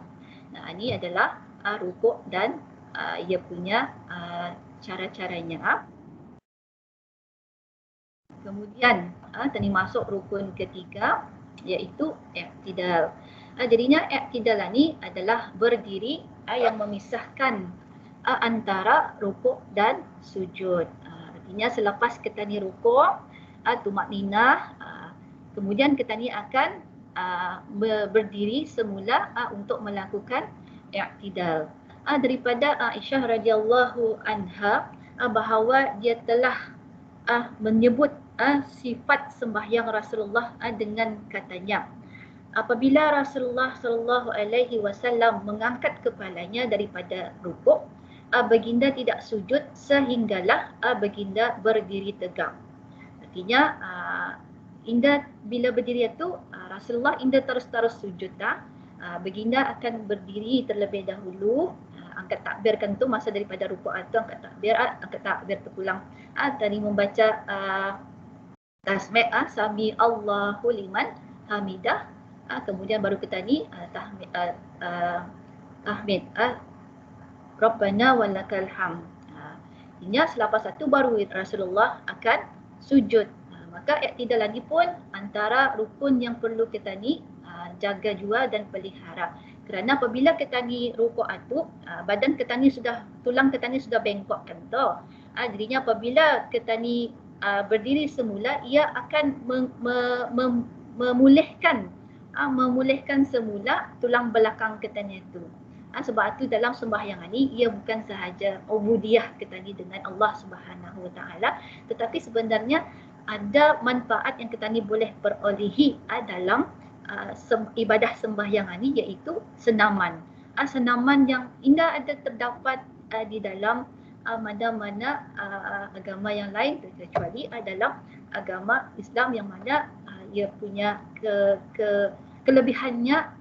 Ini adalah rukuk dan ia punya cara-caranya. Kemudian tadi masuk rukun ketiga, iaitu i'tidal. Jadinya i'tidal ini adalah berdiri yang memisahkan antara rukuk dan sujud. Artinya selepas kita ni rukuk, tumakninah, kemudian kita ni akan berdiri semula untuk melakukan i'tidal. Daripada Aisyah radhiyallahu anha bahawa dia telah menyebut sifat sembahyang Rasulullah dengan katanya, apabila Rasulullah SAW mengangkat kepalanya daripada rukuk, baginda tidak sujud sehinggalah baginda berdiri tegak. Artinya inda bila berdiri itu Rasulullah inda terus-terus sujud. Baginda akan berdiri terlebih dahulu, angkat takbirkan tu masa daripada rukuk atau angkat takbir terpulang. Tadi membaca tasbih sami Allahu liman hamidah, kemudian baru kita ni tahmid Rabbana walakal hamd. Artinya selepas itu baru Rasulullah akan sujud. Maka i'tidal lagi pun antara rukun yang perlu kita ni jaga jua dan pelihara. Kerana apabila kita ni rukuk tu, badan kita ni sudah, tulang kita ni sudah bengkok kan tu. Jadinya apabila kita ni berdiri semula, ia akan memulihkan semula tulang belakang kita ni tu. Sebab itu dalam sembahyang ni ia bukan sahaja ubudiyah kita ni dengan Allah Subhanahu Wa Taala, tetapi sebenarnya ada manfaat yang kita ni boleh perolehi dalam ibadah sembahyang ni, iaitu senaman. Senaman yang indah ada terdapat di dalam mana-mana agama yang lain, kecuali dalam agama Islam yang mana ia punya kelebihannya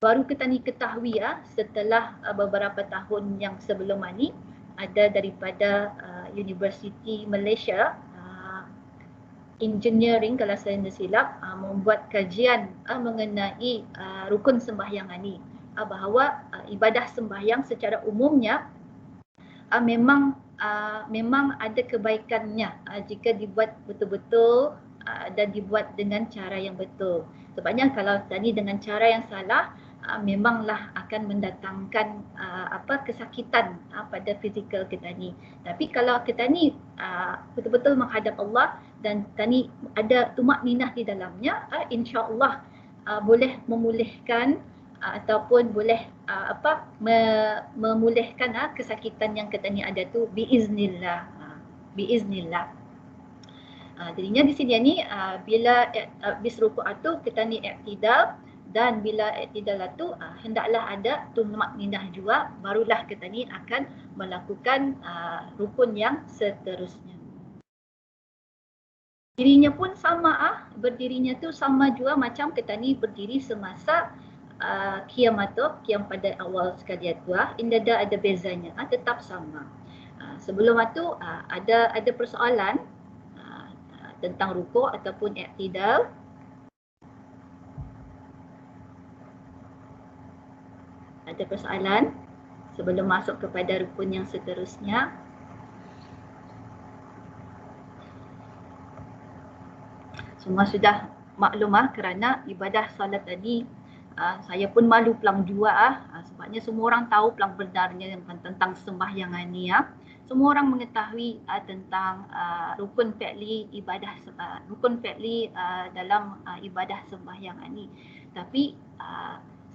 baru kita ni ketahui setelah beberapa tahun yang sebelum ni. Ada daripada Universiti Malaysia Engineering, kalau saya tidak silap, membuat kajian mengenai rukun sembahyang ni, bahawa ibadah sembahyang secara umumnya memang ada kebaikannya jika dibuat betul-betul dan dibuat dengan cara yang betul. Sebabnya kalau tadi dengan cara yang salah, memanglah akan mendatangkan kesakitan pada fizikal kita ni. Tapi kalau kita ni betul-betul menghadap Allah dan tadi ada tumakninah di dalamnya, insya-Allah boleh memulihkan ataupun boleh memulihkan kesakitan yang kita ni ada tu biiznillah. Jadinya di sini ni bila habis rukuk tu kita ni i'tidal, dan bila i'tidal tu hendaklah ada tumakninah juga, barulah kita ni akan melakukan rukun yang seterusnya. Dirinya pun sama, berdirinya tu sama juga macam kita ni berdiri semasa qiyam pada awal sekali tu, tidak ada bezanya, tetap sama. Sebelum itu ada persoalan tentang rukuk ataupun i'tidal. Ada persoalan sebelum masuk kepada rukun yang seterusnya? Semua sudah maklum kerana ibadah salat tadi saya pun malu pelang jua sebabnya semua orang tahu pelang benarnya tentang sembahyang ni. Semua orang mengetahui tentang rukun fi'li ibadah, rukun fi'li dalam ibadah sembahyang ni. Tapi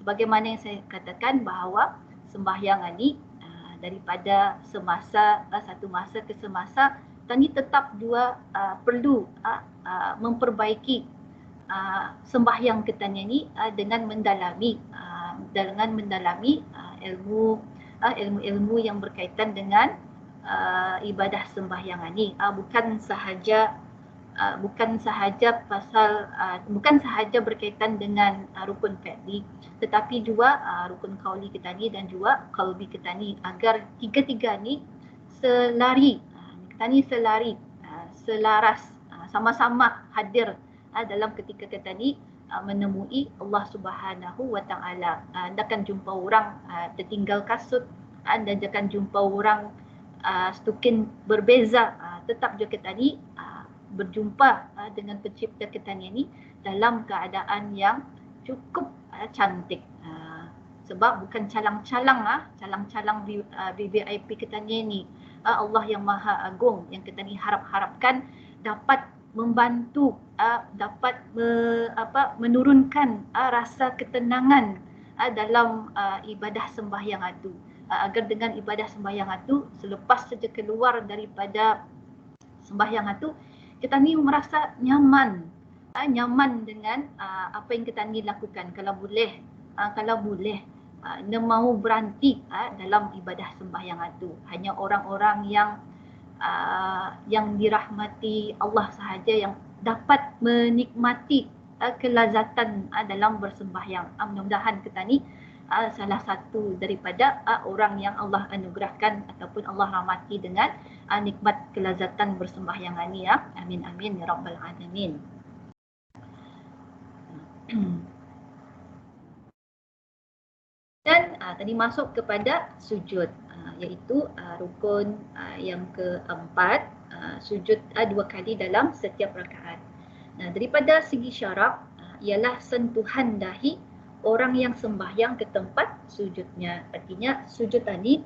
sebagaimana yang saya katakan bahawa sembahyang ni daripada satu masa ke semasa, tadi tetap juga perlu memperbaiki sembahyang kita ni dengan mendalami ilmu yang berkaitan dengan ibadah sembahyang ni. Bukan sahaja berkaitan dengan rukun fi'li, tetapi juga rukun qauli kita ni dan juga qalbi kita ni, agar tiga-tiga ni selaras, sama-sama hadir dalam ketika kita ni menemui Allah Subhanahu Wa Taala. Anda akan jumpa orang tertinggal kasut, anda akan jumpa orang stukin berbeza, tetap juga kita ni berjumpa dengan pencipta kita ni dalam keadaan yang cukup cantik. Sebab bukan calang-calang VIP kita ni. Allah yang Maha Agung yang kita ni harapkan dapat membantu, dapat menurunkan rasa ketenangan dalam ibadah sembahyang itu, agar dengan ibadah sembahyang itu, selepas saja keluar daripada sembahyang itu, kita ni merasa nyaman dengan apa yang kita ni lakukan. Kalau boleh mau berhenti dalam ibadah sembahyang itu. Hanya orang-orang yang dirahmati Allah sahaja yang dapat menikmati kelazatan dalam bersembahyang. Mudah-mudahan kita ni salah satu daripada orang yang Allah anugerahkan ataupun Allah rahmati dengan nikmat kelazatan bersembahyang ni. Amin amin ya rabbal alamin. Dan tadi masuk kepada sujud, iaitu rukun yang keempat, sujud 2 kali dalam setiap rakaat. Nah, daripada segi syarak ialah sentuhan dahi orang yang sembahyang ke tempat sujudnya. Artinya sujud tadi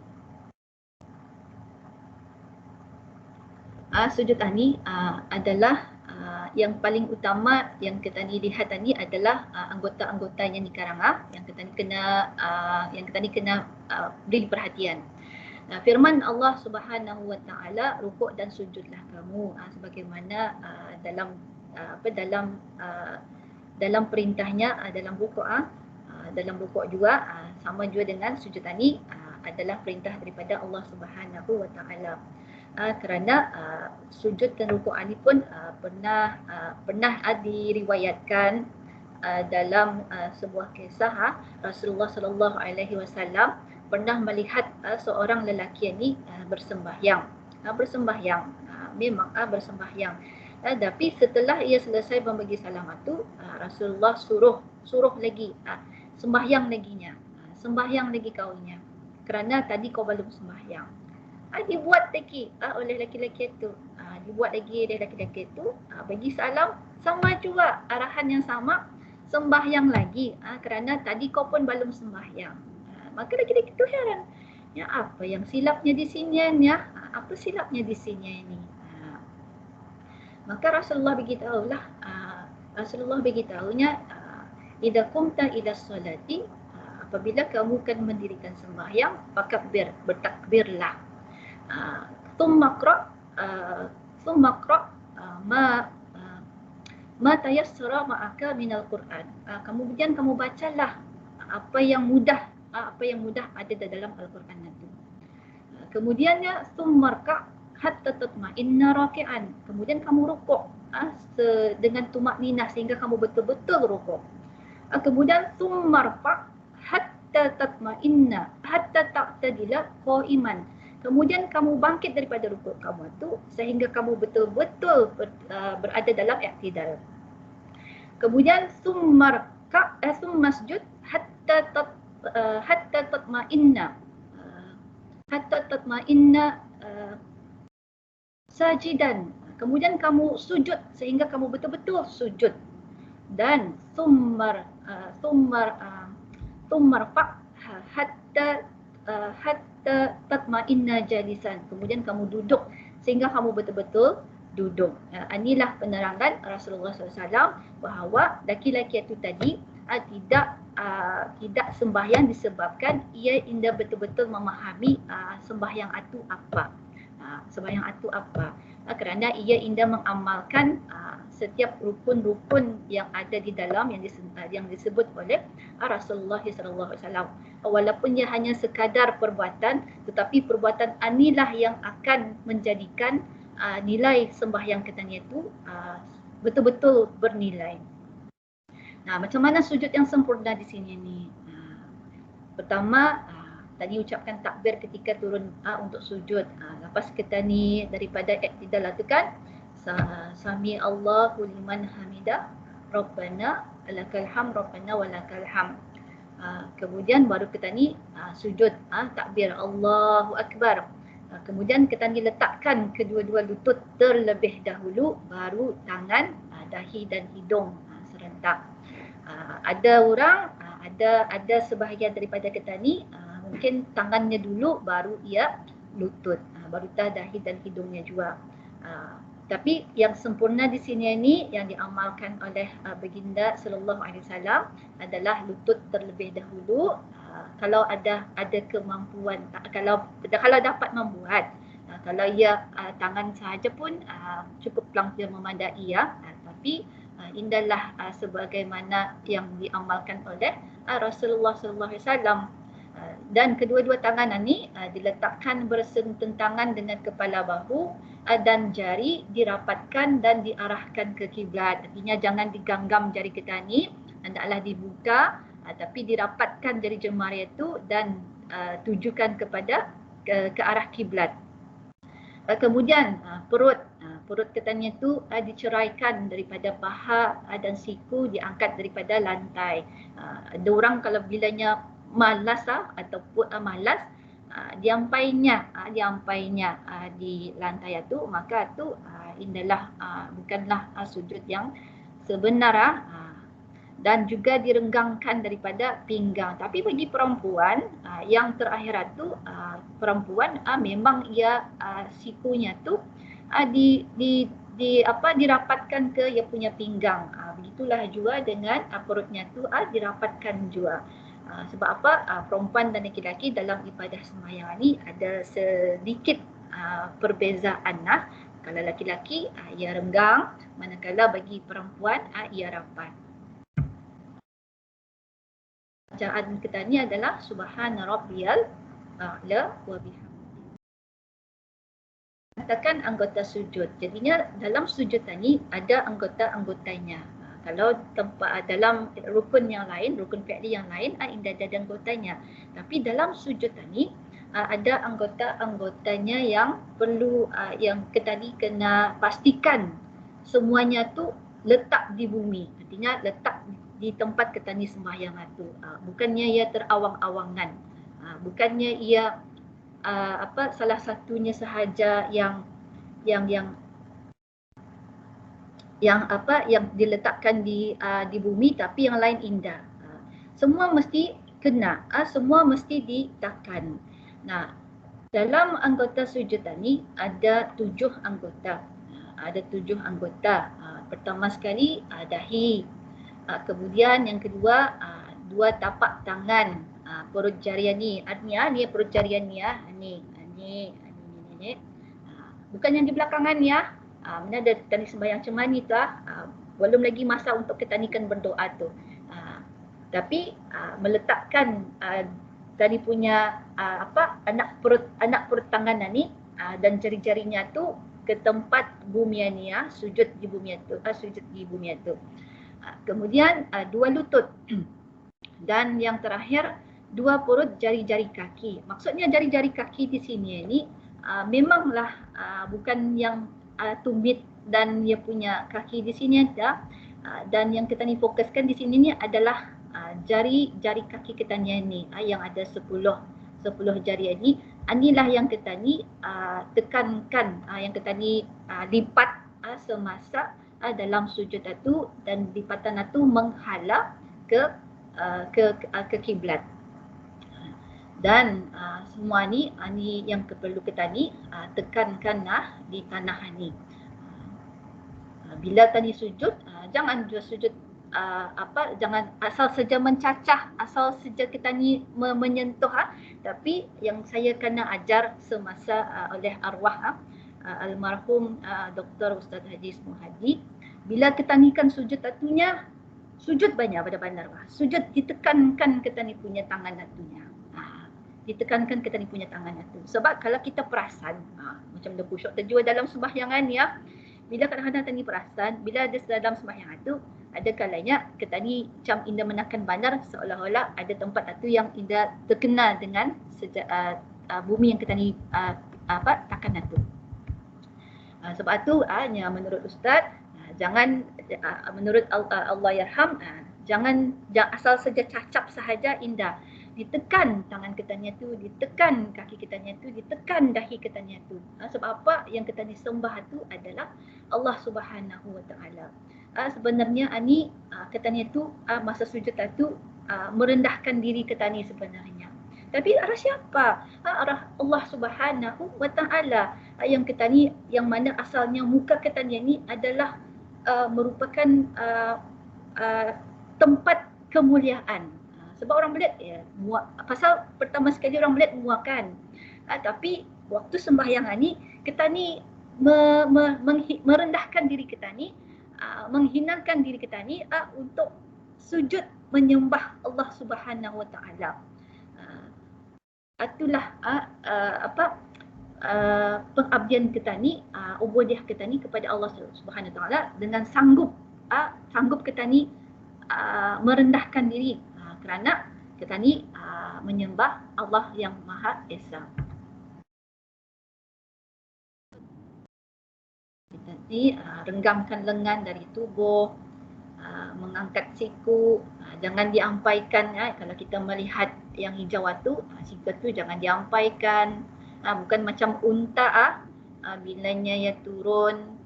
adalah yang paling utama yang kita ni lihat tadi adalah anggota-anggota yang dikarang yang kita ni kena beri perhatian. Firman Allah Subhanahu wa taala, rukuk dan sujudlah kamu, sebagaimana dalam perintahnya dalam rukuk dalam rukuk juga sama juga dengan sujud tadi adalah perintah daripada Allah Subhanahu wa taala. Kerana sujud dan rukuk ini pun pernah diriwayatkan dalam sebuah kisah Rasulullah sallallahu alaihi wasallam pernah melihat seorang lelaki ini bersembahyang. Memang bersembahyang. Tapi setelah ia selesai membagi salam itu, Rasulullah suruh lagi sembahyang lagi kaunya. Kerana tadi kau belum sembahyang. Dibuat lagi oleh lelaki-lelaki itu. Bagi salam sama juga, arahan yang sama, sembahyang lagi kerana tadi kau pun belum sembahyang. Maka lelaki-lelaki itu heran. Ya, apa yang silapnya di sini ya? Apa silapnya di sini ini? Maka Rasulullah beritahunya idza qumta ila sholati, apabila kamu akan mendirikan sembahyang, fakabbir, bertakbirlah. Thumma qra ma tayassara ma'aka minal Quran. Kemudian kamu bacalah apa yang mudah ada di dalam Al-Quran itu. Kemudiannya thummarka hatta tatma'inna raki'an. Kemudian kamu rukuk dengan tumakninah sehingga kamu betul-betul rukuk. Kemudian thummarfa hatta tatma'inna hatta ta'tadila qa'iman. Kemudian kamu bangkit daripada rukuk kamu itu sehingga kamu betul-betul berada dalam i'tidal. Kemudian summasjud hatta tatma'inna sajidan. Kemudian kamu sujud sehingga kamu betul-betul sujud. Dan summarfa hatta tatma'inna jalisan. Kemudian kamu duduk sehingga kamu betul-betul duduk. Inilah penerangan Rasulullah SAW bahawa laki-laki itu tadi tidak sembahyang disebabkan ia indah betul-betul memahami sembahyang itu apa. Kerana ia indah mengamalkan setiap rukun-rukun yang ada di dalam yang disebut oleh Rasulullah SAW. Walaupun ia hanya sekadar perbuatan, tetapi perbuatan inilah yang akan menjadikan nilai sembahyang kita itu betul-betul bernilai. Macam mana sujud yang sempurna di sini ni? Pertama, tadi ucapkan takbir ketika turun untuk sujud. Lepas kita ni daripada i'tidal tu kan, sami Allahu liman hamidah, Rabbana lakal hamd, Rabbana walakal hamd. Kemudian baru kita ni sujud, takbir Allahu Akbar. Kemudian kita ni letakkan kedua-dua lutut terlebih dahulu, baru tangan, dahi dan hidung serentak. Ada orang, ada sebahagian daripada kita ni mungkin tangannya dulu, baru ia lutut, baru dahi dan hidungnya juga. Tapi yang sempurna di sini ini yang diamalkan oleh baginda sallallahu alaihi wasallam adalah lutut terlebih dahulu. Kalau ada kemampuan, kalau dapat membuat, kalau ia tangan sahaja pun cukuplah dia memadai ya. Tapi indahlah sebagaimana yang diamalkan oleh Rasulullah sallallahu alaihi wasallam. Dan kedua-dua tangan ini diletakkan bersententangan dengan kepala bahu dan jari dirapatkan dan diarahkan ke kiblat. Artinya jangan digenggam jari kita ni, hendaklah dibuka tapi dirapatkan jari jemari itu dan tujukan kepada ke arah kiblat. Kemudian perut kita ni tu diceraikan daripada paha dan siku, diangkat daripada lantai. Ada orang kalau bilanya malas ataupun malas diampainya di lantai itu, maka itu indahlah bukanlah sujud yang sebenar. dan juga direnggangkan daripada pinggang. Tapi bagi perempuan yang terakhir tu perempuan memang ia sikunya tu dirapatkan ke ia punya pinggang. Begitulah juga dengan perutnya tu dirapatkan juga. Sebab apa? Perempuan dan lelaki dalam ibadah sembahyang ni ada sedikit perbezaan lah. Kalau lelaki ia renggang, manakala bagi perempuan ia rapat. Bacaan kita ni adalah Subhana Rabbiyal A'la wa bihamdihi. Katakan anggota sujud. Jadinya dalam sujud tadi ada anggota-anggotanya. Kalau tempat dalam rukun yang lain, rukun fi'li yang lain, tidak ada anggotanya. Tapi dalam sujud tadi ada anggota-anggotanya yang perlu yang tadi kena pastikan semuanya tu letak di bumi. Artinya letak di tempat ketani sembahyang itu. Bukannya ia terawang-awangan. Bukannya ia salah satunya sahaja yang diletakkan di bumi, tapi yang lain indah. Semua mesti kena, semua mesti ditekan. Nah, dalam anggota sujud tadi ada 7 anggota. Ada 7 anggota. Pertama sekali dahi. Kemudian yang kedua 2 tapak tangan, perut jarian ni. Ni perut jarian ni ya. Ni. Bukan yang di belakangan ya. Mana ada ketani sembahyang macam mana tu belum lagi masa untuk ketanikan berdoa tu. Tapi meletakkan tadi punya anak perut tangan ni dan jari-jarinya tu ke tempat bumi ni ya, sujud di bumi tu. Kemudian 2 lutut dan yang terakhir 2 perut jari-jari kaki. Maksudnya jari-jari kaki di sini ni memanglah bukan yang tumit dan dia punya kaki di sini ada, dan yang kita ni fokuskan di sini ni adalah jari-jari kaki kita ni yang ada 10 jari ni. Inilah yang kita ni tekankan, yang kita ni lipat semasa dalam sujud itu, dan lipatan itu menghala ke kiblat. Dan semua ni yang perlu kita ni tekankan di tanah ni. Bila tadi sujud, jangan juga sujud jangan asal saja mencacah, asal saja kita ni menyentuh, tapi yang saya kena ajar semasa oleh arwah almarhum Dr. Ustaz Haji Muhadi, bila kita ni kan sujud atunya, sujud banyak pada bandar, sujud ditekankan kita ni punya tangan atunya. Ditekankan kita ni punya tangan itu. Sebab kalau kita perasan, macam ada khusyuk terjua dalam sembahyangan ya, bila kadang-kadang tadi perasan, bila ada dalam sembahyang itu, ada kalanya kita ni macam indah menakan bandar, seolah-olah ada tempat itu yang indah terkena dengan bumi yang kita ni takan itu. Sebab itu menurut Ustaz, jangan menurut Allah Yarham, jangan asal saja cacap sahaja indah. Ditekan tangan kitanya tu, ditekan kaki kitanya tu, ditekan dahi kitanya tu. Sebab apa? Yang kita ni sembah tu adalah Allah Subhanahu Wa Taala. Sebenarnya ni kitanya tu masa sujud tu merendahkan diri kita ni sebenarnya. Tapi arah siapa? Arah Allah Subhanahu Wa Taala. Yang kita ni, yang mana asalnya muka kita ni adalah merupakan tempat kemuliaan. Sebab orang melihat pasal pertama sekali orang melihat muakan. Tapi waktu sembahyangan ni kita ni merendahkan diri kita ni, menghinakan diri kita ni untuk sujud menyembah Allah Subhanahu Wa Taala. Itulah pengabdian kita ni, ubudiah kita ni kepada Allah Subhanahu Wa Taala dengan sanggup kita ni merendahkan diri, kerana kita ni menyembah Allah yang Maha Esa. Kita ni renggangkan lengan dari tubuh, mengangkat siku, jangan diampaikan. Kalau kita melihat yang hijau tu, siku tu jangan diampaikan. Bukan macam unta, bilanya ia turun,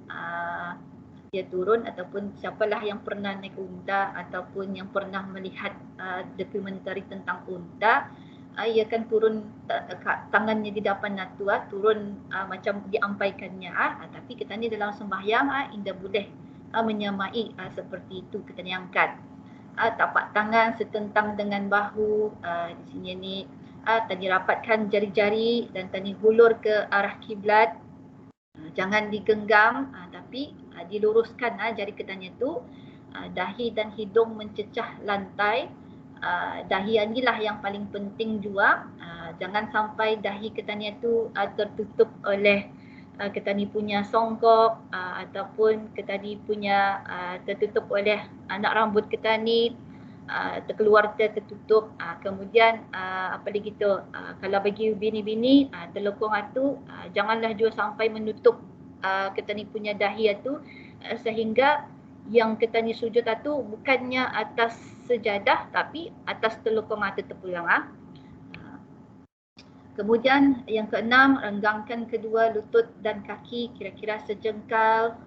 dia turun, ataupun siapalah yang pernah naik unta ataupun yang pernah melihat dokumentari tentang unta, ia akan turun tangannya di depan natu, turun macam diampaikannya, tapi kita ni dalam sembahyang indah boleh menyamai seperti itu. Kita ni angkat tapak tangan setentang dengan bahu, di sini ni tadi rapatkan jari-jari dan tadi hulur ke arah kiblat. Jangan digenggam, tapi diluruskan jari ketanya tu. Dahi dan hidung mencecah lantai. Dahi inilah yang paling penting juga. Jangan sampai dahi ketanya tu tertutup oleh ketani punya songkok, ataupun ketani punya tertutup oleh anak rambut ketani, terkeluar tertutup. Kemudian apa lagi tu, kalau bagi bini-bini telekung tu janganlah juga sampai menutup ketani punya dahi tu, sehingga yang ketani sujud tu bukannya atas sejadah tapi atas telekung terpulang. Kemudian yang keenam, renggangkan kedua lutut dan kaki kira-kira sejengkal,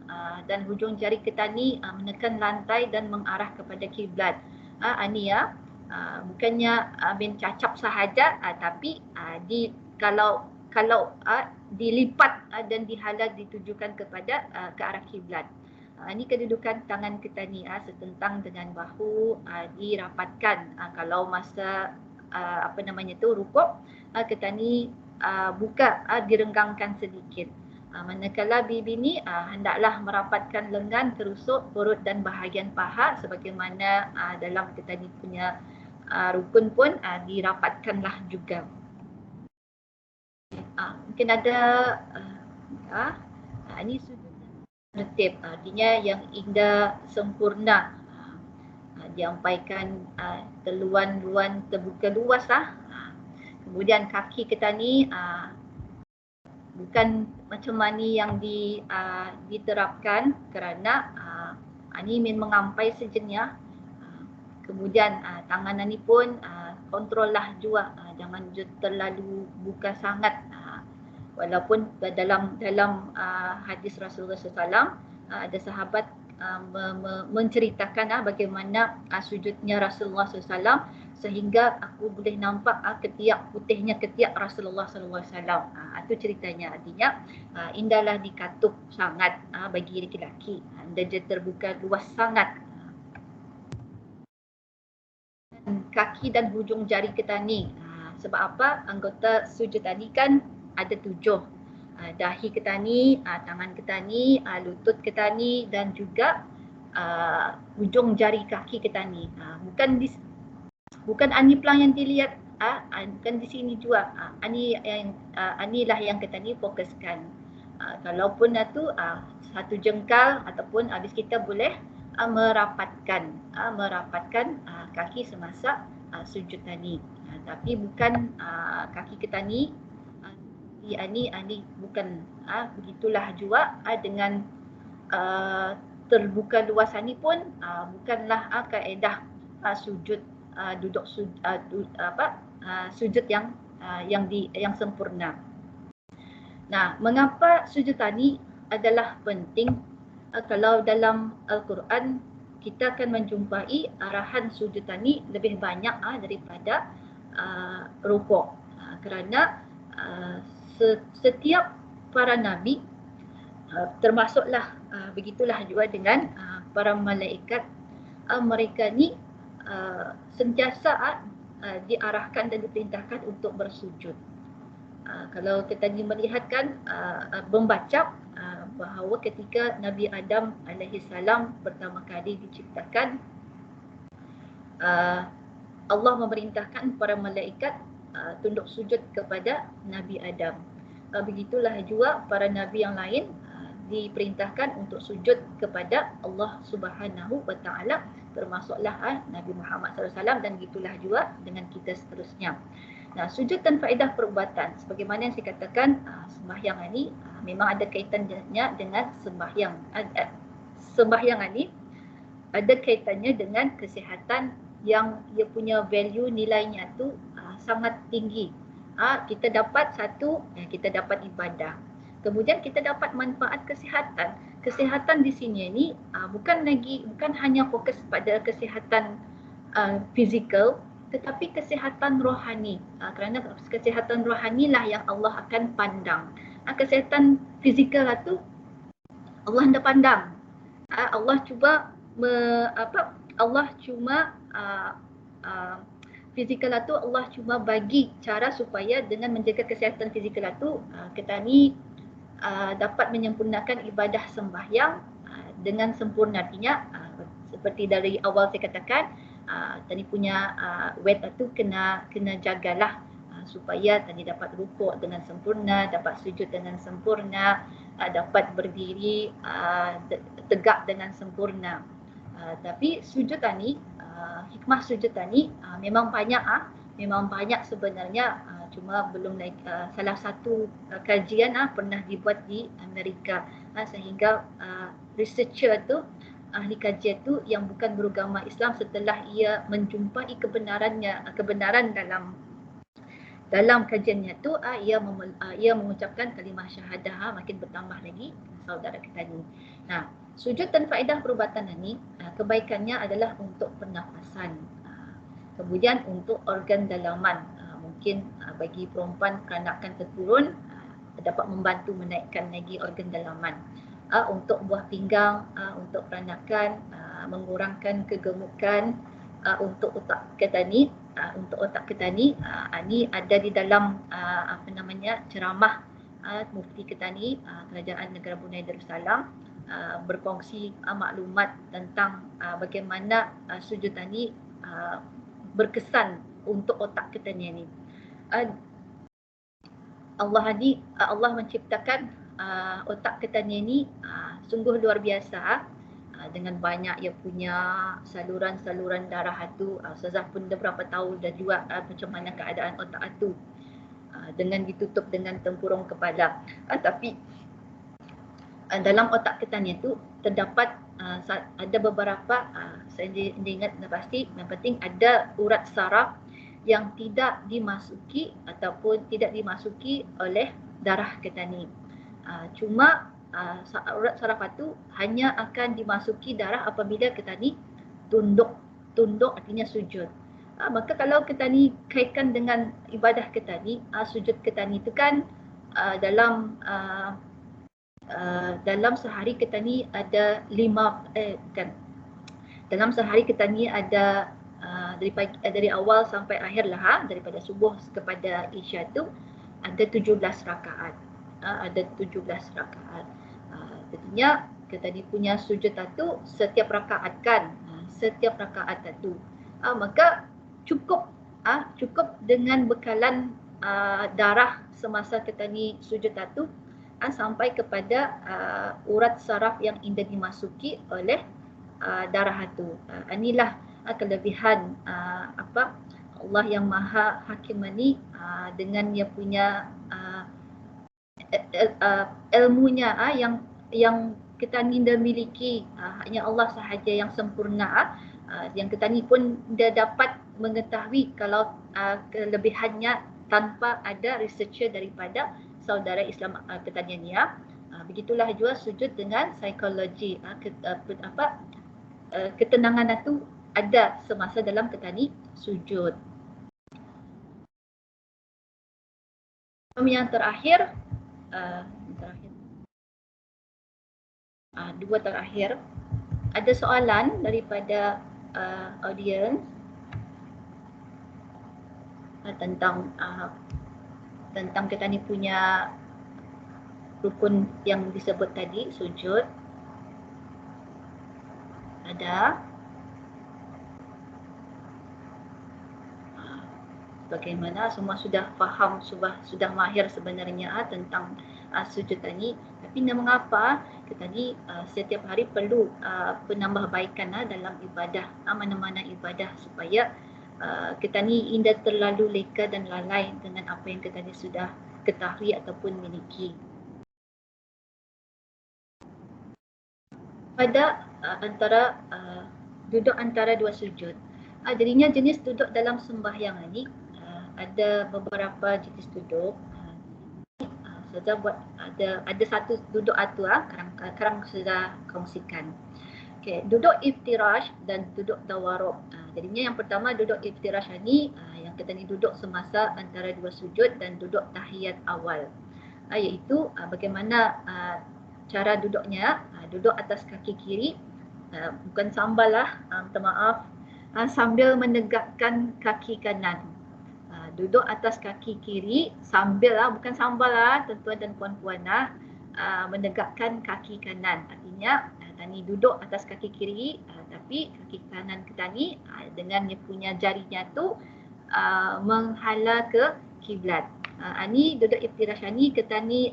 dan hujung jari ketani menekan lantai dan mengarah kepada kiblat. Ini ya, bukannya mencacap sahaja, tapi kalau dilipat dan dihalal ditujukan kepada ke arah kiblat. Ini kedudukan tangan ketani setentang dengan bahu, dirapatkan. Kalau masa rukuk, ketani buka, direnggangkan sedikit. Manakala bini hendaklah merapatkan lengan, terusuk, perut dan bahagian paha sebagaimana dalam ketani punya rukun pun dirapatkanlah juga. Mungkin ada ini sujud tertib, artinya yang indah sempurna, diampaikan teluan-luan terbuka luas. Kemudian kaki ketani bukan macam mana yang diterapkan, kerana ini mengampai sejenak. Kemudian tangan ni pun kontrollah juga, jangan terlalu buka sangat. Walaupun dalam hadis Rasulullah SAW ada sahabat menceritakan bagaimana sujudnya Rasulullah SAW, sehingga aku boleh nampak ketiak putihnya ketiak Rasulullah SAW. Itu ceritanya, artinya indahlah dikatup sangat bagi lelaki, dia terbuka luas sangat. Kaki dan hujung jari ketani, sebab apa? Anggota sujud tadi kan ada 7. Dahi ketani, tangan ketani, lutut ketani dan juga hujung jari kaki ketani. Bukan ani pelang yang dilihat, bukan di sini juga. Anilah yang ketani fokuskan. Kalaupun itu satu jengkal ataupun habis kita boleh merapatkan kaki semasa sujud tani. Tapi bukan kaki ketani ani bukan begitulah juga dengan terbuka luas ni pun bukanlah kaedah sujud duduk sujud yang sempurna. Nah, mengapa sujud tani adalah penting? Kalau dalam Al-Quran kita akan menjumpai arahan sujud tani lebih banyak daripada rukuk, kerana setiap para nabi, termasuklah begitulah juga dengan para malaikat, mereka ni sentiasa diarahkan dan diperintahkan untuk bersujud. Kalau kita melihatkan, membaca bahawa ketika Nabi Adam alaihissalam pertama kali diciptakan, Allah memerintahkan para malaikat tunduk sujud kepada Nabi Adam. Begitulah juga para nabi yang lain diperintahkan untuk sujud kepada Allah Subhanahu wa taala, termasuklah Nabi Muhammad SAW, dan gitulah juga dengan kita seterusnya. Nah, sujud dan faedah perubatan, sebagaimana yang saya katakan, sembahyang ini memang ada kaitannya dengan sembahyang. Sembahyang ini ada kaitannya dengan kesihatan yang ia punya value, nilainya tu sangat tinggi. Kita dapat satu, kita dapat ibadah. Kemudian kita dapat manfaat kesihatan. kesihatan di sini ni bukan hanya fokus pada kesihatan fizikal, tetapi kesihatan rohani. Kerana kesihatan rohani lah yang Allah akan pandang. Kesihatan fizikal itu Allah hendak pandang. Allah cuba fizikal itu Allah cuma bagi cara supaya dengan menjaga kesihatan fizikal itu kita ni dapat menyempurnakan ibadah sembahyang dengan sempurna. Artinya seperti dari awal saya katakan, tadi punya weight itu kena jagalah supaya tadi dapat rukuk dengan sempurna, dapat sujud dengan sempurna, dapat berdiri tegak dengan sempurna. Tapi sujud tadi, hikmah sujud tadi memang banyak sebenarnya, cuma belum lagi salah satu kajian pernah dibuat di Amerika, sehingga researcher tu, ahli kajian tu yang bukan beragama Islam, setelah ia menjumpai kebenaran dalam kajiannya tu, ia mengucapkan kalimah syahadah, makin bertambah lagi saudara kita ni. Nah, sujud dan faedah perubatan ini kebaikannya adalah untuk pernafasan, kemudian untuk organ dalaman, mungkin bagi perempuan peranakan terturun dapat membantu menaikkan lagi organ dalaman, untuk buah pinggang, untuk peranakan, mengurangkan kegemukan, untuk otak kita ni, ni ada di dalam ceramah Mufti kita ni, Kerajaan Negara Brunei Darussalam, berkongsi maklumat tentang bagaimana sujud tani berkesan untuk otak kita ni. Allah menciptakan otak kita ni sungguh luar biasa, dengan banyak ia punya saluran-saluran darah itu. Ustazah pun dah berapa tahun dah juga macam mana keadaan otak itu, dengan ditutup dengan tempurung kepala. Tapi dalam otak kita ni tu terdapat ada beberapa, saya ingat pasti, yang penting ada urat saraf yang tidak dimasuki ataupun tidak dimasuki oleh darah kita ni. Cuma urat saraf itu hanya akan dimasuki darah apabila kita ni tunduk artinya sujud. Maka kalau kita ni kaitkan dengan ibadah kita ni, sujud kita ni tu kan dalam sehari kita ni ada dalam sehari kita ni ada dari awal sampai akhir lah, daripada subuh kepada isya tu ada 17 rakaat. Ada 17 rakaat. Tentunya kita ni punya sujud tu setiap rakaat kan, setiap rakaat tu. Maka cukup dengan bekalan darah semasa kita ni sujud tu sampai kepada urat saraf yang indah dimasuki oleh darah itu. Inilah kelebihan Allah yang Maha Hakim ini, dengan dia punya ilmunya yang kita ni dah miliki, hanya Allah sahaja yang sempurna, yang kita ni pun dah dapat mengetahui kalau kelebihannya tanpa ada researcher daripada saudara Islam kita ni. Begitulah juga sujud dengan psikologi, ketenangan itu ada semasa dalam kita ni sujud. Yang terakhir, dua terakhir, ada soalan daripada audiens tentang kita ni punya rukun yang disebut tadi, sujud. Ada bagaimana semua sudah faham, sudah mahir sebenarnya tentang sujud tadi. Tapi mengapa kita ni setiap hari perlu penambahbaikan dalam ibadah, mana-mana ibadah, supaya kita ni tidak terlalu leka dan lalai dengan apa yang kita ni sudah ketahui ataupun miliki. Pada duduk antara dua sujud, jadinya jenis duduk dalam sembahyang ini ada beberapa jenis duduk. Ustazah buat ada satu duduk atur sekarang sudah kongsikan. Okey, duduk iftirash dan duduk tawarruk. Jadinya yang pertama duduk iftirash ni yang kita ni duduk semasa antara dua sujud dan duduk tahiyat awal. Iaitu bagaimana cara duduknya, duduk atas kaki kiri, bukan sambal lah, minta maaf, sambil menegakkan kaki kanan. Duduk atas kaki kiri sambil bukan sambal tuan-tuan dan puan-puan menegakkan kaki kanan. Artinya tani duduk atas kaki kiri tapi kaki kanan kita ni dengan dia punya jarinya tu menghala ke kiblat. Ni duduk iftirash ni kita ni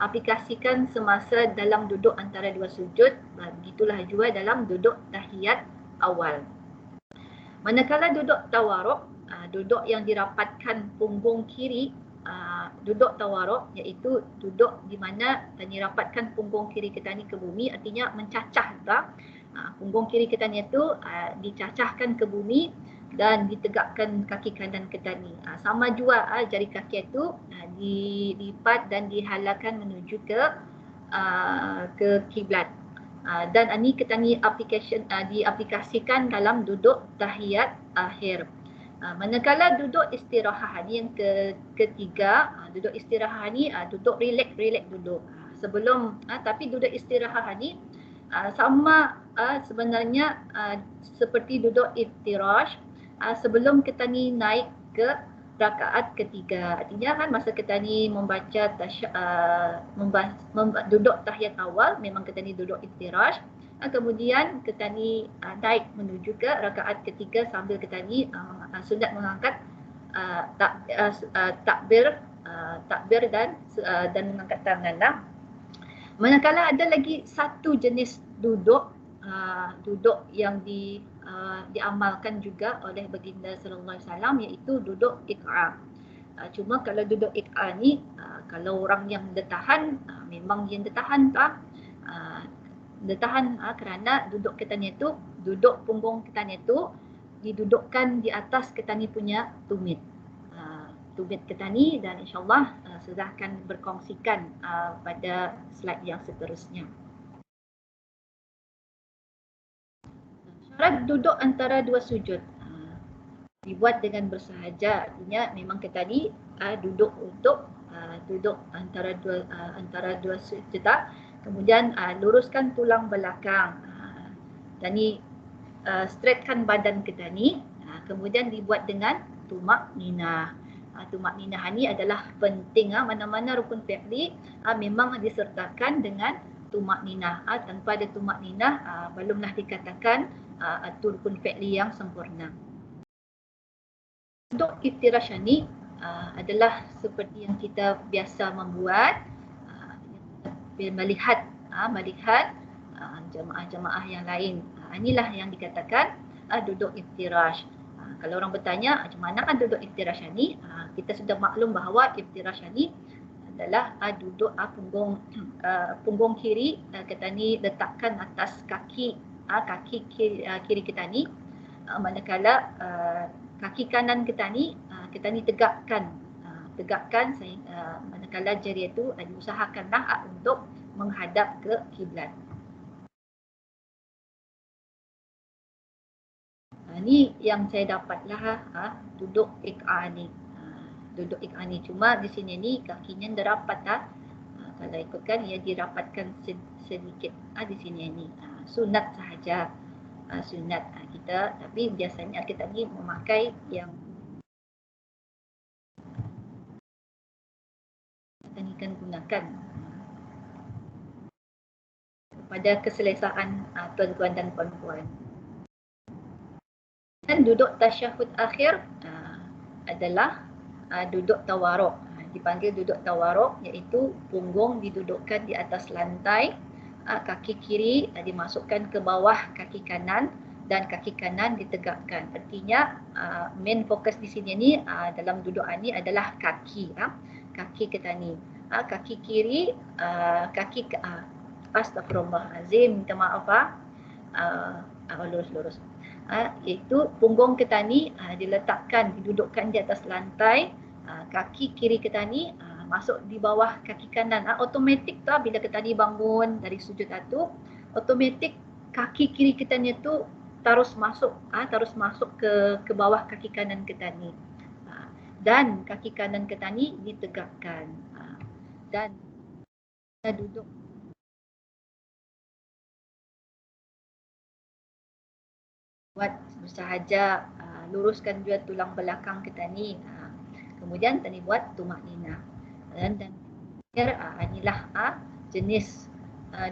aplikasikan semasa dalam duduk antara dua sujud. Begitulah juga dalam duduk tahiyat awal. Manakala duduk tawarruk, duduk yang dirapatkan punggung kiri, duduk tawarruk iaitu duduk di mana tani rapatkan punggung kiri kita ni ke bumi, artinya mencacah punggung kiri kita ni itu dicacahkan ke bumi dan ditegakkan kaki kanan kita ni. Sama juga jari kaki itu dilipat dan dihalakan menuju ke kiblat. Dan ini kita ni diaplikasikan dalam duduk tahiyat akhir. Manakala duduk istirahat ni yang ketiga, duduk istirahat ni duduk relax dulu. Sebelum tapi duduk istirahat ni sama sebenarnya seperti duduk iftirash sebelum kita ni naik ke rakaat ketiga. Artinya kan masa kita ni membaca duduk tahiyat awal memang kita ni duduk iftirash. Kemudian kita ni naik menuju ke rakaat ketiga sambil kita ni sunat mengangkat takbir dan mengangkat tangan. Manakala ada lagi satu jenis duduk yang diamalkan juga oleh baginda sallallahu alaihi wasallam iaitu duduk iq'a. Cuma kalau duduk iq'a ni kalau orang yang ditahan memang yang ditahan kerana duduk kita ni tu, duduk punggung kita ni tu didudukkan di atas kita ni punya tumit. Tumit kita ni dan insyaAllah sudah akan berkongsikan pada slide yang seterusnya. Syarat duduk antara dua sujud dibuat dengan bersahaja, artinya memang kita ni duduk untuk duduk antara dua sujud. Kemudian luruskan tulang belakang dan ni straightkan badan kita ni, kemudian dibuat dengan tumak ninah. Tumak ninah ni adalah penting, mana-mana rukun fi'li memang disertakan dengan tumak ninah. Tanpa ada tumak ninah belumlah dikatakan itu rukun fi'li yang sempurna. Duduk iftirash ni adalah seperti yang kita biasa membuat, melihat jemaah-jemaah yang lain. Inilah yang dikatakan duduk iftirash. Kalau orang bertanya macam mana duduk iftirash ni, kita sudah maklum bahawa iftirash ni adalah duduk punggung kiri kita ni letakkan atas kaki kiri kita ni, manakala kaki kanan kita ni tegakkan manakala jari itu diusahakanlah untuk menghadap ke kiblat. Ni yang saya dapatlah duduk iq'a ni. Duduk iq'a ni cuma di sini ni kakinya dah rapat kalau ikutkan ia dirapatkan sedikit di sini ni. Sunat sahaja. Sunat kita, tapi biasanya kita ni memakai yang kita ni kan gunakan pada keselesaan tuan-tuan dan puan-puan. Dan duduk tasyahud akhir adalah duduk tawarruk. Dipanggil duduk tawarruk iaitu punggung didudukkan di atas lantai, kaki kiri dimasukkan ke bawah kaki kanan dan kaki kanan ditegakkan. Artinya main fokus di sini ni dalam duduk ni adalah kaki kita ni. Kaki kiri, astagfirullahalazim, minta maaf lurus. Iaitu punggung kita ni diletakkan, didudukkan di atas lantai, kaki kiri kita ni masuk di bawah kaki kanan. Automatik tu bila kita ni bangun dari sujud tu, automatik kaki kiri kita ni tu terus masuk ke bawah kaki kanan kita ni. Dan kaki kanan kita ni ditegakkan. Dan kita duduk buat bersahaja, luruskan juga tulang belakang kita ni. Kemudian kita ni buat tumakninah. Dan inilah jenis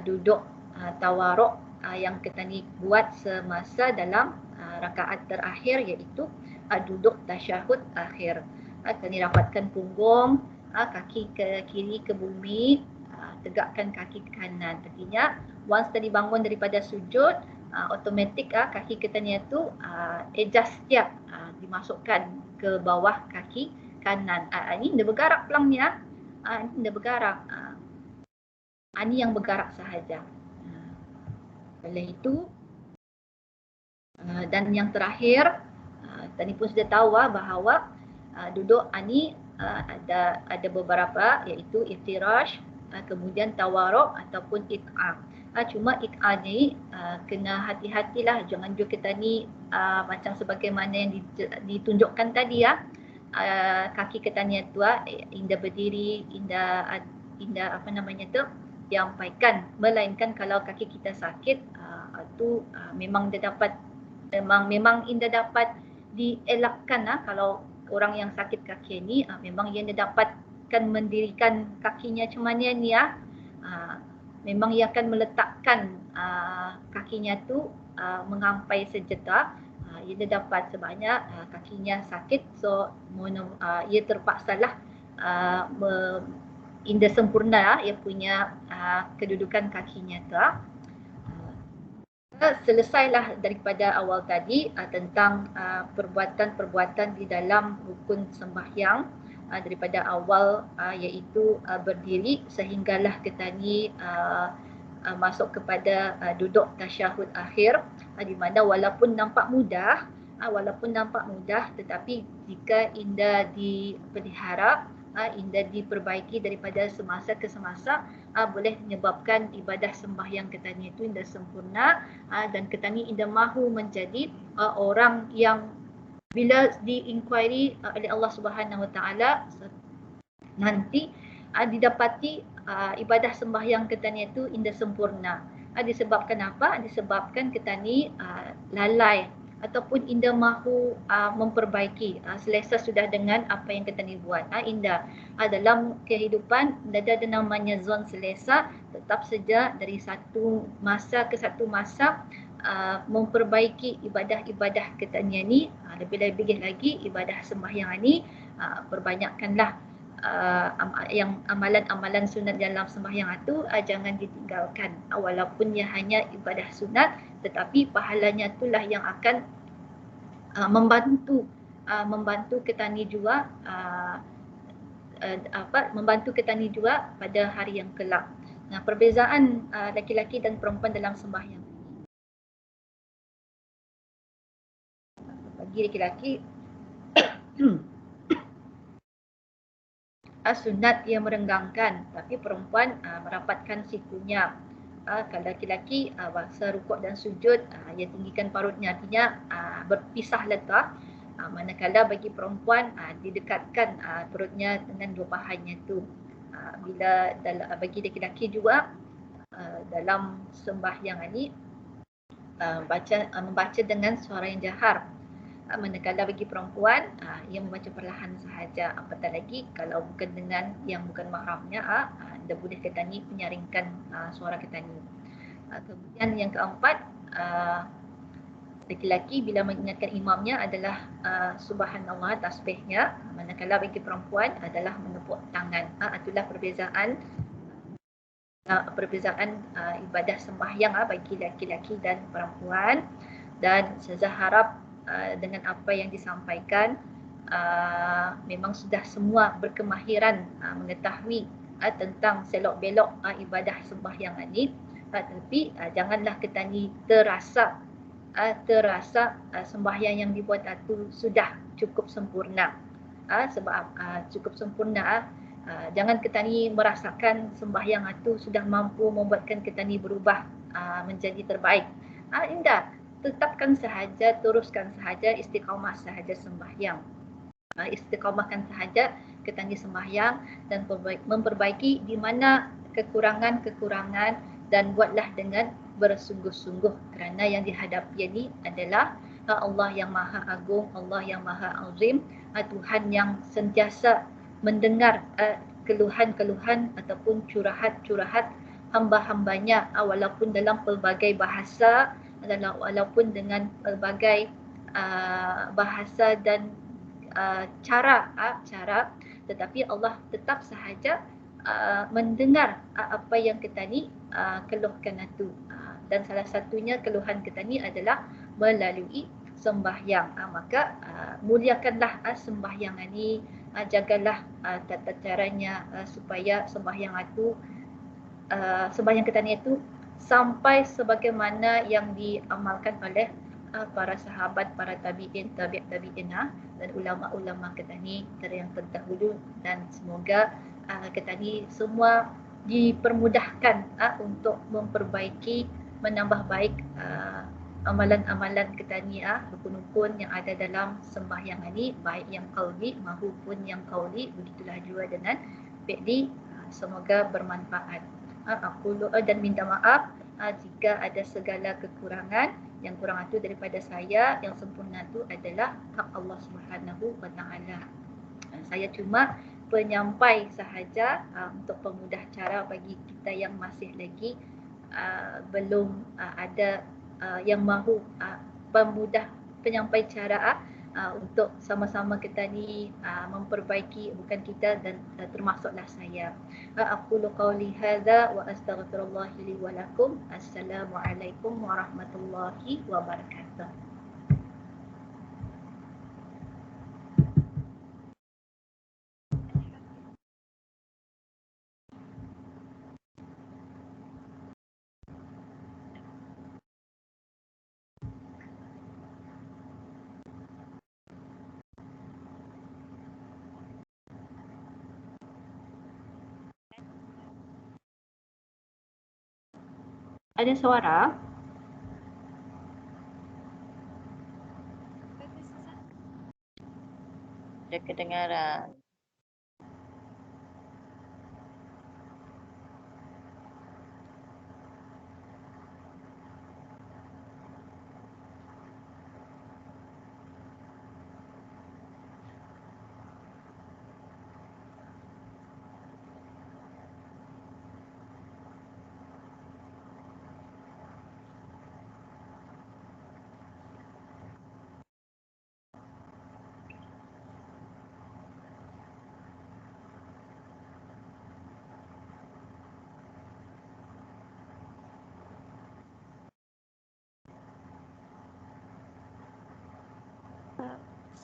duduk tawaruk yang kita ni buat semasa dalam rakaat terakhir, iaitu duduk tasyahud akhir. Kita ni rapatkan punggung, kaki ke kiri ke bumi, tegakkan kaki ke kanan. Artinya once tadi bangun daripada sujud, automatik kaki kita ni tu adjust siap, dimasukkan ke bawah kaki kanan. Ini dia bergerak pelang ni. Ini dia bergerak. Ini yang bergerak sahaja. Oleh itu, dan yang terakhir, tadi pun sudah tahu bahawa duduk ni ada beberapa, iaitu iftirash, kemudian tawaruk ataupun it'am. Cuma it'am ni kena hati-hatilah, jangan juga kita ni macam sebagaimana yang ditunjukkan tadi kaki kita ni tu indah berdiri, indah apa namanya tu, diampaikan, melainkan kalau kaki kita sakit tu memang dia dapat memang indah dapat dielakkan. Kalau orang yang sakit kaki ni memang ia dapatkan mendirikan kakinya macam mana ni memang ia akan meletakkan kakinya tu mengampai sejedak. Ia dapat sebabnya kakinya sakit, so ia terpaksalah indah sempurna ia punya kedudukan kakinya tu. Selesailah daripada awal tadi tentang perbuatan-perbuatan di dalam rukun sembahyang daripada awal, iaitu berdiri sehinggalah kita ni masuk kepada duduk tasyahud akhir, di mana walaupun nampak mudah tetapi jika indah dipelihara, indah diperbaiki daripada semasa ke semasa, boleh menyebabkan ibadah sembahyang kita ni itu indah sempurna, dan kita ni indah mahu menjadi orang yang bila di-inquiry oleh Allah Subhanahu Wa Taala nanti didapati ibadah sembahyang kita ni itu indah sempurna. Disebabkan apa? Disebabkan kita ni lalai ataupun indah mahu memperbaiki, selesa sudah dengan apa yang kita ni buat. Indah dalam kehidupan ada namanya zon selesa, tetap saja dari satu masa ke satu masa memperbaiki ibadah-ibadah kita ni. Lebih-lebih lagi ibadah sembahyang ni perbanyakkanlah yang amalan-amalan sunat dalam sembahyang itu jangan ditinggalkan, walaupun ia hanya ibadah sunat, tetapi pahalanya itulah yang akan membantu kita ni juga membantu kita ni juga pada hari yang kelak. Nah, perbezaan laki-laki dan perempuan dalam sembahyang. Bagi laki-laki sunat ia merenggangkan, tapi perempuan merapatkan sikunya. Kalau laki-laki masa rukuk dan sujud ia tinggikan parutnya, artinya berpisah letak. Manakala bagi perempuan didekatkan perutnya dengan dua pahanya tu. Bila bagi laki-laki juga dalam sembahyang ini membaca dengan suara yang jahar. Manakala bagi perempuan ia membaca perlahan sahaja, apatah lagi kalau bukan dengan yang bukan mahramnya, dia boleh kita ni menyaringkan suara kita ni. Kemudian yang keempat, laki-laki bila mengingatkan imamnya adalah subhanallah, tasbihnya, manakala bagi perempuan adalah menepuk tangan. Itulah perbezaan ibadah sembahyang bagi laki-laki dan perempuan. Dan saya harap dengan apa yang disampaikan memang sudah semua berkemahiran mengetahui tentang selok-belok ibadah sembahyang ini. Tapi janganlah kita ni terasa sembahyang yang dibuat itu sudah cukup sempurna. Sebab cukup sempurna Jangan kita ni merasakan sembahyang itu sudah mampu membuatkan kita ni berubah menjadi terbaik. Indah, tetapkan sahaja, teruskan sahaja, istiqamah sahaja sembahyang. Istiqamahkan sahaja kita ni sembahyang dan memperbaiki di mana kekurangan-kekurangan dan buatlah dengan bersungguh-sungguh kerana yang dihadapi ini adalah Allah yang Maha Agung, Allah yang Maha Azim, Tuhan yang sentiasa mendengar keluhan-keluhan ataupun curahat-curahat hamba-hambanya walaupun dalam pelbagai bahasa, walaupun dengan pelbagai bahasa dan cara, tetapi Allah tetap sahaja mendengar apa yang kita ni keluhkan itu. Dan salah satunya keluhan kita ni adalah melalui sembahyang. Maka muliakanlah sembahyang ini, jagalah tata caranya supaya sembahyang itu sembahyang kita ni itu sampai sebagaimana yang diamalkan oleh para sahabat, para tabi'in, tabi'in dan ulama-ulama kita ni yang terdahulu, dan semoga kita ni semua dipermudahkan untuk memperbaiki, menambah baik amalan-amalan kita ni, rukun-rukun yang ada dalam sembahyang ini, baik yang qauli maupun yang qauli. Begitulah juga dengan fi'li. Semoga bermanfaat. Aku dan minta maaf jika ada segala kekurangan. Yang kurang itu daripada saya, yang sempurna itu adalah hak Allah Subhanahu wa Ta'ala. Saya cuma penyampai sahaja untuk pemudah cara bagi kita yang masih lagi belum ada yang mahu pemudah penyampai cara untuk sama-sama kita ni memperbaiki, bukan kita dan termasuklah saya. Aqulu qawli hadza wa astaghfirullah li wa lakum. Assalamualaikum warahmatullahi wabarakatuh. Ada suara? Ada kedengaran.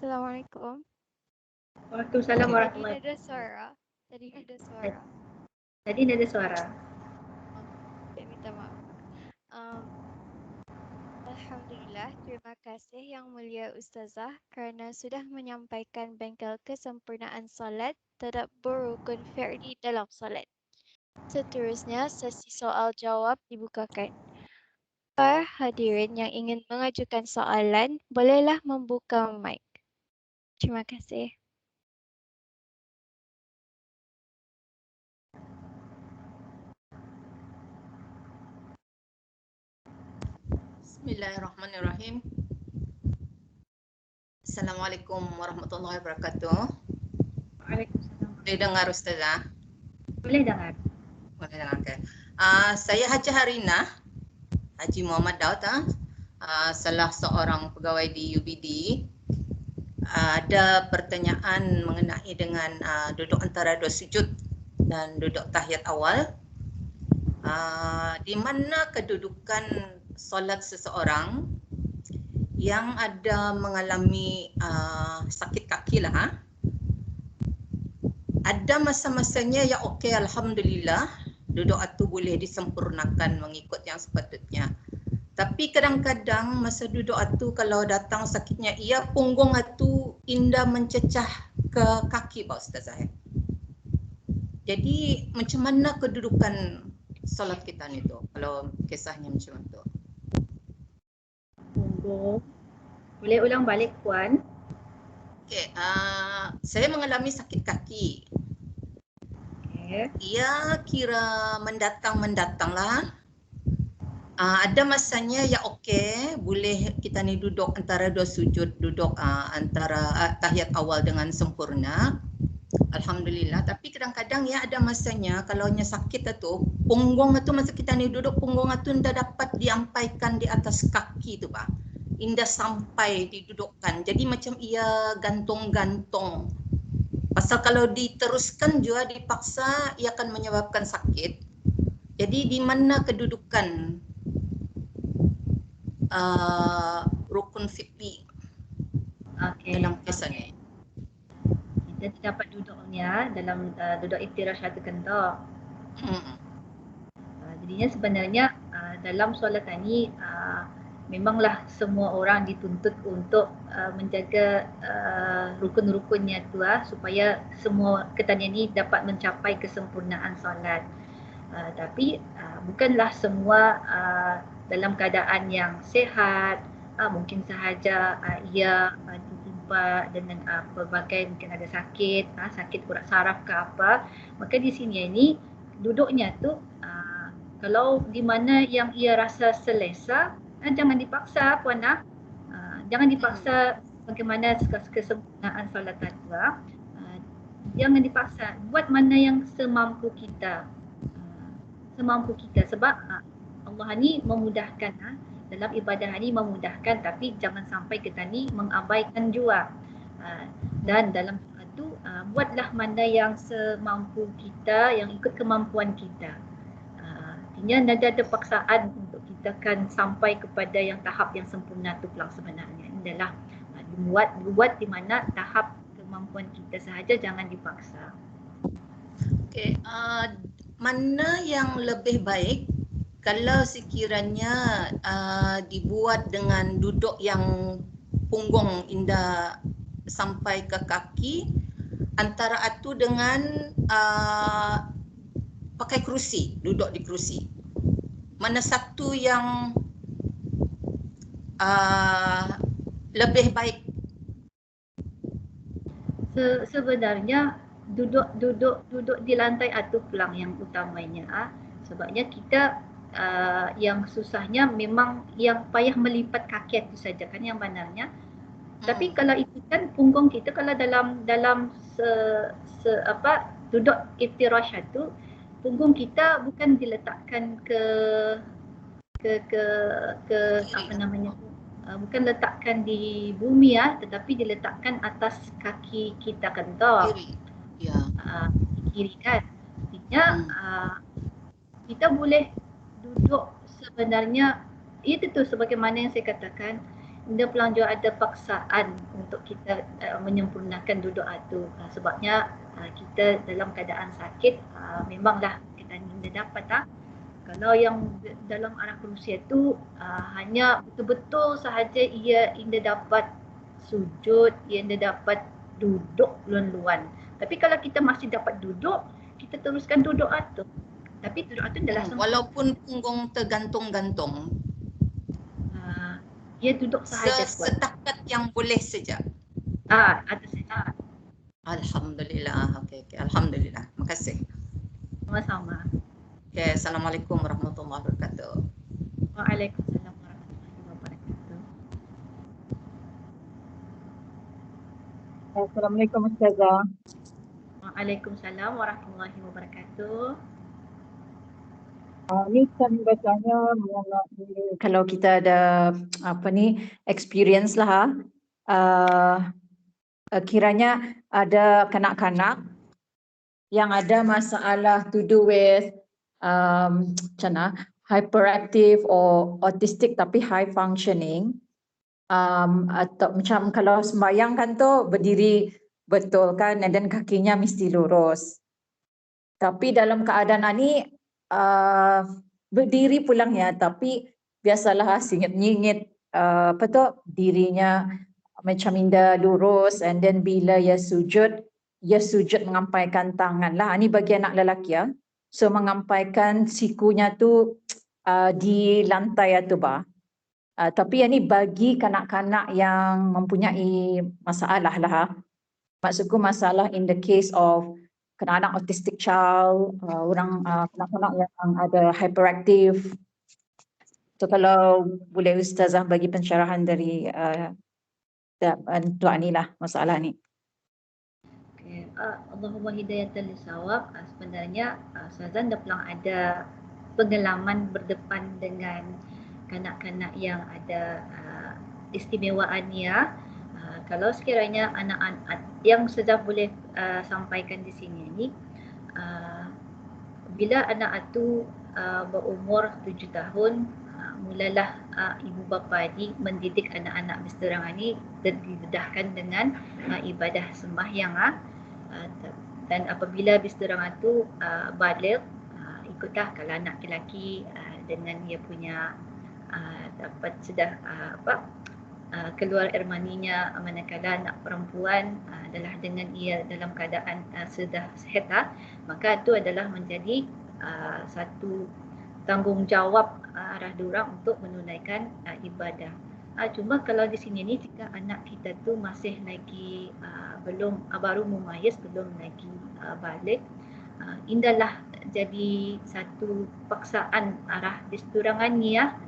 Assalamualaikum. Waalaikumsalam warahmatullahi Tadi ada suara. Tadi ada suara. Tadi ada suara. Saya minta maaf. Alhamdulillah, terima kasih Yang Mulia Ustazah kerana sudah menyampaikan bengkel kesempurnaan solat tadabbur rukun fi'li dalam solat. Seterusnya, sesi soal jawab dibukakan. Para hadirin yang ingin mengajukan soalan, bolehlah membuka mic. Terima kasih. Bismillahirrahmanirrahim. Assalamualaikum warahmatullahi wabarakatuh. Waalaikumsalam. Boleh dengar Ustazah? Boleh dengar. Boleh dengar, okay. Saya Haji Harina, Haji Muhammad Daud, salah seorang pegawai di UBD. Ada pertanyaan mengenai dengan duduk antara dua sujud dan duduk tahiyat awal. Di mana kedudukan solat seseorang yang ada mengalami sakit kaki lah. Ada masa-masanya ya okey, alhamdulillah, duduk itu boleh disempurnakan mengikut yang sepatutnya. Tapi kadang-kadang masa duduk itu kalau datang sakitnya, ia punggung itu indah mencecah ke kaki Pak Ustazah. Jadi macam mana kedudukan solat kita ni tu kalau kisahnya macam tu? Monggo. Boleh ulang balik Puan? Okey, saya mengalami sakit kaki. Okey. Ia kira mendatang lah. Ada masanya ya okey, boleh kita ni duduk antara dua sujud, duduk antara tahiyat awal dengan sempurna. Alhamdulillah, tapi kadang-kadang ya ada masanya kalau nya sakit tu, punggung tu masa kita ni duduk, punggung tu tidak dapat diampaikan di atas kaki tu Pak. Indah sampai didudukkan. Jadi macam ia gantung-gantung. Pasal kalau diteruskan juga dipaksa, ia akan menyebabkan sakit. Jadi di mana kedudukan rukun fikih dalam kisah ni? Kita dapat duduknya dalam duduk iftirash tu kan tak? Jadinya sebenarnya dalam solat ni memanglah semua orang dituntut untuk menjaga rukun-rukunnya tu supaya semua ketan ni dapat mencapai kesempurnaan solat. Tapi bukanlah semua dalam keadaan yang sihat, mungkin sahaja ia dijumpa dengan pelbagai mungkin ada sakit, sakit urat saraf ke apa, maka di sini ini duduknya tu kalau di mana yang ia rasa selesa, jangan dipaksa Puan jangan dipaksa bagaimana kesempurnaan solat tu, jangan dipaksa, buat mana yang semampu kita. Sebab Allah ni memudahkan dalam ibadah ni memudahkan, tapi jangan sampai kita ni mengabaikan jua. Dan dalam tu buatlah mana yang semampu kita, yang ikut kemampuan kita. Artinya ada paksaan untuk kita kan sampai kepada yang tahap yang sempurna tu pulang sebenarnya. Ini adalah dibuat di mana tahap kemampuan kita sahaja, jangan dipaksa. Okey, mana yang lebih baik kalau sekiranya dibuat dengan duduk yang punggung indah sampai ke kaki, antara itu dengan pakai kerusi, duduk di kerusi? Mana satu yang lebih baik? Sebenarnya duduk di lantai itu pulang yang utamanya. Sebabnya kita yang susahnya memang yang payah melipat kaki itu saja kan yang benarnya. Tapi kalau itu kan punggung kita kalau dalam duduk iftirash itu, punggung kita bukan diletakkan ke apa namanya, bukan letakkan di bumi tetapi diletakkan atas kaki kita kan toh. Ya. Kiri kan. Artinya kita boleh duduk sebenarnya itu tu sebagaimana yang saya katakan, dia pulang juga ada paksaan untuk kita menyempurnakan duduk itu. Sebabnya kita dalam keadaan sakit, memanglah kita tidak dapat kalau yang dalam arah kerusi itu hanya betul-betul sahaja ia dapat sujud, ia dapat duduk luan-luan. Tapi kalau kita masih dapat duduk, kita teruskan duduk itu. Tapi duduk itu adalah walaupun punggung tergantung-gantung. Dia duduk sahaja setakat yang boleh saja. Ada saja. Alhamdulillah. Okey. Alhamdulillah. Terima kasih. Sama-sama. Okey, Assalamualaikum warahmatullahi wabarakatuh. Waalaikumsalam warahmatullahi wabarakatuh. Assalamualaikum Ustazah. Waalaikumsalam warahmatullahi wabarakatuh. Ni kan bacanya kalau kita ada experience lah kiranya ada kanak-kanak yang ada masalah to do with hyperactive or autistic tapi high functioning, atau macam kalau sembahyang kan tu berdiri betul kan, dan kakinya mesti lurus. Tapi dalam keadaan ni berdiri pulang tapi biasalah singit-nyingit dirinya macam indah lurus, and then bila ia sujud ia sujud mengampaikan tangan lah. Ini bagi anak lelaki ya. So mengampaikan sikunya tu di lantai tu bah. Tapi yang ni bagi kanak-kanak yang mempunyai masalah lah. Maksudku masalah in the case of kanak-kanak autistic child, orang kanak-kanak yang ada hyperactive. So kalau boleh Ustazah bagi pencerahan dari tuan ni lah masalah ni. Okay. Allahumma hidayatan lisawab. Sebenarnya Ustazah dah pernah ada pengalaman berdepan dengan kanak-kanak yang ada istimewaannya. Kalau sekiranya anak-anak yang Ustazah boleh sampaikan di sini ni, bila anak itu berumur 7 tahun, mulalah ibu bapa ni mendidik anak-anak berserang ni didedahkan dengan ibadah sembahyang. Dan apabila berserang itu baligh, ikutlah kalau anak lelaki dengan dia punya dapat sudah keluar air maninya, manakala anak perempuan adalah dengan ia dalam keadaan sudah sihat, maka itu adalah menjadi satu tanggungjawab arah diorang untuk menunaikan ibadah. Cuma kalau di sini ni jika anak kita tu masih lagi belum baru mumayyiz, belum lagi baligh, indahlah jadi satu paksaan arah diseturangan ni ya.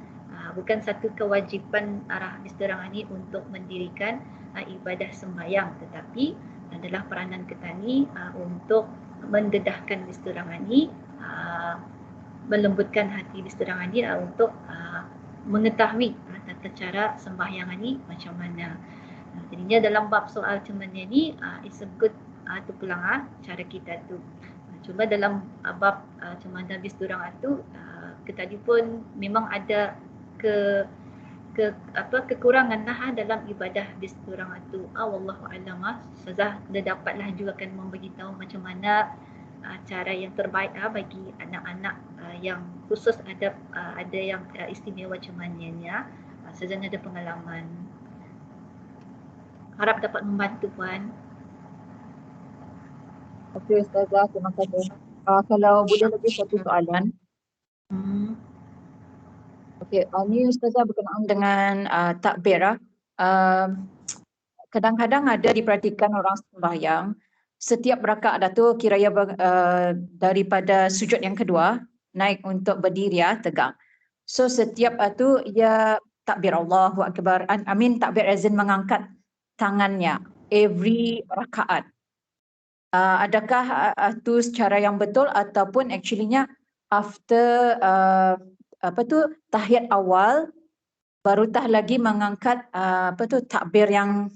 Bukan satu kewajipan arah diseturangan ni untuk mendirikan ibadah sembahyang, tetapi adalah peranan kita ni untuk mendedahkan diseturangan ni, melembutkan hati diseturangan ni untuk mengetahui tata cara sembahyang ni macam mana. Jadinya dalam bab soal macam mana ni, it's a good tu pulang cara kita tu. Cuma dalam bab macam mana diseturangan tu, kita tadi pun memang ada kekurangan dalam ibadah diseturangan tu. Wallahu a'lam. Ustazah dah dapatlah juga akan memberitahu macam mana cara yang terbaik bagi anak-anak yang khusus ada yang istimewa macam mananya. Ustazah ada pengalaman. Harap dapat membantu puan. Okey Ustazah, terima kasih. Kalau boleh lagi satu soalan. Okey, ni Ustazah berkenaan dengan takbir. Kadang-kadang ada diperhatikan orang sembahyang, setiap rakaat tu kiranya daripada sujud yang kedua naik untuk berdiri tegak. So setiap tu ia takbir Allahu Akbar. Takbir azan mengangkat tangannya every rakaat. Adakah tu secara yang betul ataupun actually-nya after tahiyat awal barutah lagi mengangkat takbir yang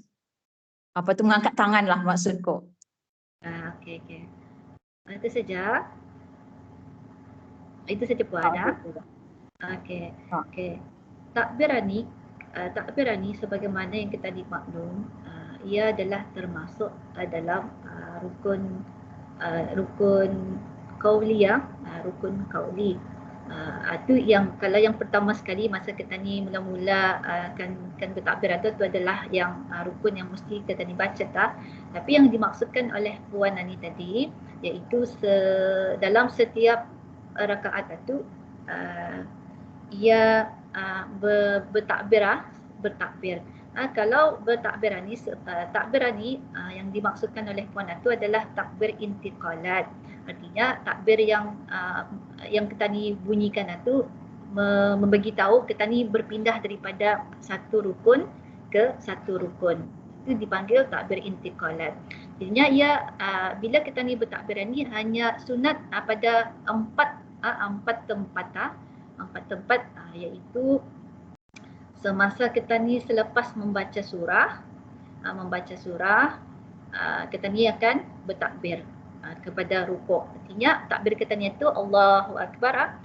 mengangkat tangan lah maksudku. Okey. Itu saja. Itu saja puan. Okey. Takbir ni sebagaimana yang kita dimaklum, ia adalah termasuk dalam rukun qauli rukun qauli. Itu yang kalau yang pertama sekali masa kita ni mula-mula kan bertakbir itu adalah yang rukun yang mesti kita ni baca tapi yang dimaksudkan oleh puan Ani tadi iaitu dalam setiap rakaat itu ia bertakbir. Kalau bertakbir ni yang dimaksudkan oleh puan itu adalah takbir intiqalat. Artinya takbir yang kita ni bunyikan itu membagi tahu kita ni berpindah daripada satu rukun ke satu rukun. Itu dipanggil takbir intiqalat. Jadinya ia bila kita ni bertakbir ni hanya sunat pada empat tempat iaitu semasa kita ni selepas membaca surah kita ni akan bertakbir kepada rukuk. Artinya takbir kita ni itu Allahu Akbar,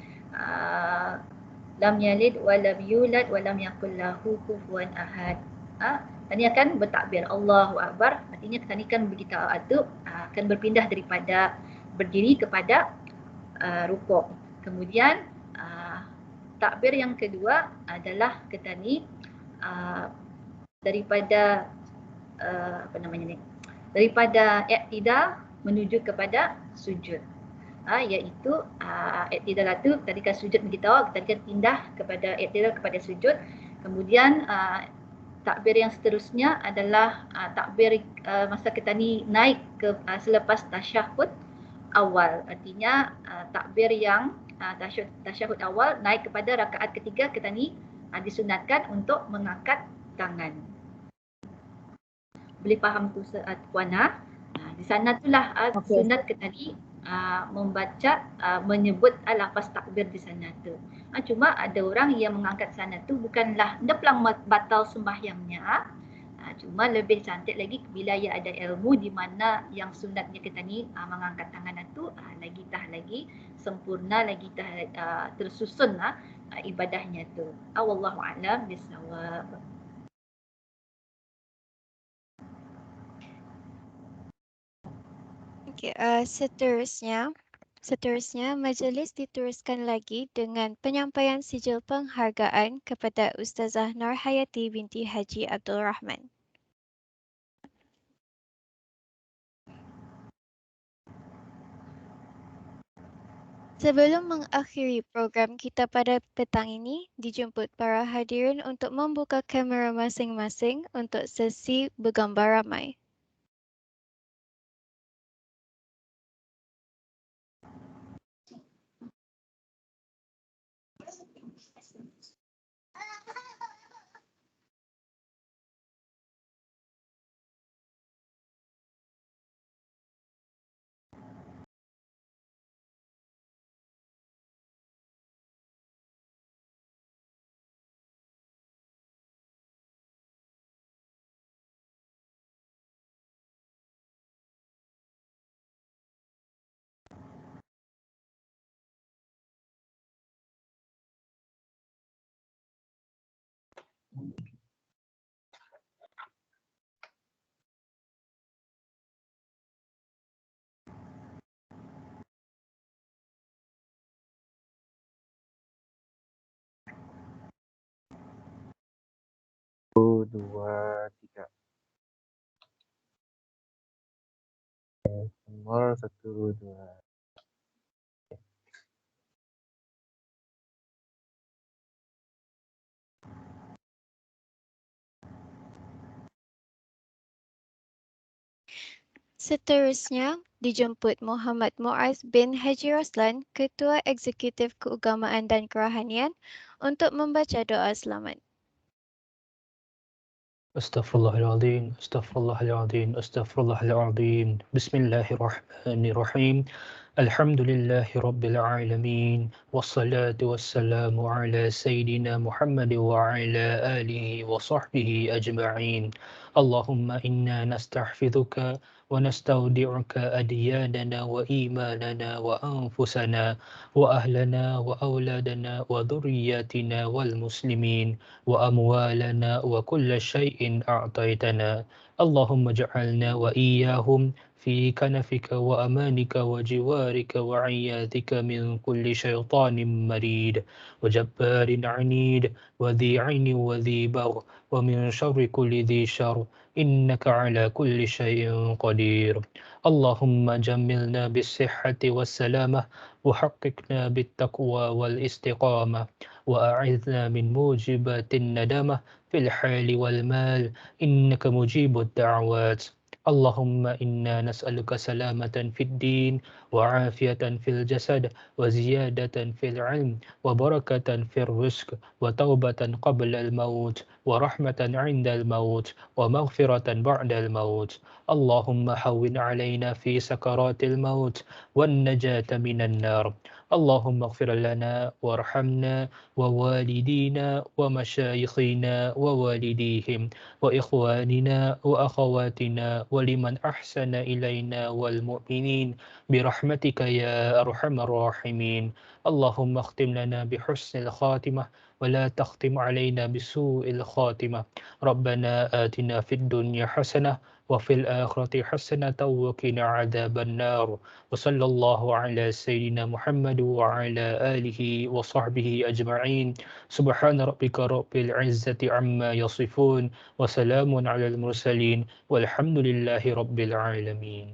lam yalid wa lam yulad wa lam yakul lahu kufuwan ahad. Kita ni akan bertakbir Allahu Akbar. Artinya kita ni kan begitu akan berpindah daripada berdiri kepada rukuk. Kemudian takbir yang kedua adalah kita ni daripada daripada i'tidal menuju kepada sujud. Iaitu i'tidal itu ketika sujud kita akan pindah kepada i'tidal kepada sujud. Kemudian takbir yang seterusnya adalah takbir masa kita ni naik ke selepas tasyahud awal. Artinya takbir yang tasyahud awal naik kepada rakaat ketiga, kita ni disunatkan untuk mengangkat tangan. Boleh faham tu Puana? Di sana itulah sunat kita ni membaca menyebut lafaz takbir di sana tu. Cuma ada orang yang mengangkat sana tu bukanlah dia pelang batal sembahyangnya. Cuma lebih cantik lagi bila ia ada ilmu di mana yang sunatnya kita ni mengangkat tangan itu lagi sempurna, lagi tersusun ibadahnya tu. Wallahu a'lam bissawab. Okey, seterusnya majlis diteruskan lagi dengan penyampaian sijil penghargaan kepada Ustazah Nurhayati binti Haji Abdul Rahman. Sebelum mengakhiri program kita pada petang ini, dijemput para hadirin untuk membuka kamera masing-masing untuk sesi bergambar ramai. Dua, tiga. Nomor 1, 2. Seterusnya, dijemput Muhammad Muaz bin Haji Roslan, Ketua Eksekutif Keagamaan dan Kerohanian, untuk membaca doa selamat. Astaghfirullahaladzim, astaghfirullahaladzim, astaghfirullahaladzim. Bismillahirrahmanirrahim. Alhamdulillahi Rabbil Alamin. Wassalatu wassalamu ala Sayyidina Muhammad wa ala alihi wa sahbihi ajma'in. Allahumma inna nastahfidhuka wa nastaudi'uka adyanana wa imanana wa anfusana wa ahlana wa awladana wa dhurriyyatina wal muslimin wa amwalana wa kulla shay'in a'taytana. Allahumma ja'alna wa iyyahum في كنفك وأمانك وجوارك وعياذك من كل شيطان مريد وجبار عنيد وذي عين وذي بغ ومن شر كل ذي شر إنك على كل شيء قدير. اللهم جملنا بالصحة والسلامة وحققنا بالتقوى والاستقامة وأعذنا من موجبات الندامة في الحال والمال إنك مجيب الدعوات. اللهم إنا نسألك سلامة في الدين وعافية في الجسد وزيادة في العلم وبركة في الرزق وتوبة قبل الموت ورحمة عند الموت ومغفرة بعد الموت. اللهم هون علينا في سكرات الموت والنجاة من النار. اللهم اغفر لنا وارحمنا ووالدينا ومشايخنا ووالديهم وإخواننا وأخواتنا ولمن أحسن إلينا والمؤمنين برحمتك يا أرحم الراحمين. اللهم اختم لنا بحسن الخاتمة ولا تختم علينا بسوء الخاتمة. ربنا آتنا في الدنيا حسنة وفي الآخرة حسنة وقنا عذاب النار وصلى الله على سيدنا محمد وعلى آله وصحبه أجمعين سبحان ربك رب العزة عما يصفون وسلام على المرسلين والحمد لله رب العالمين.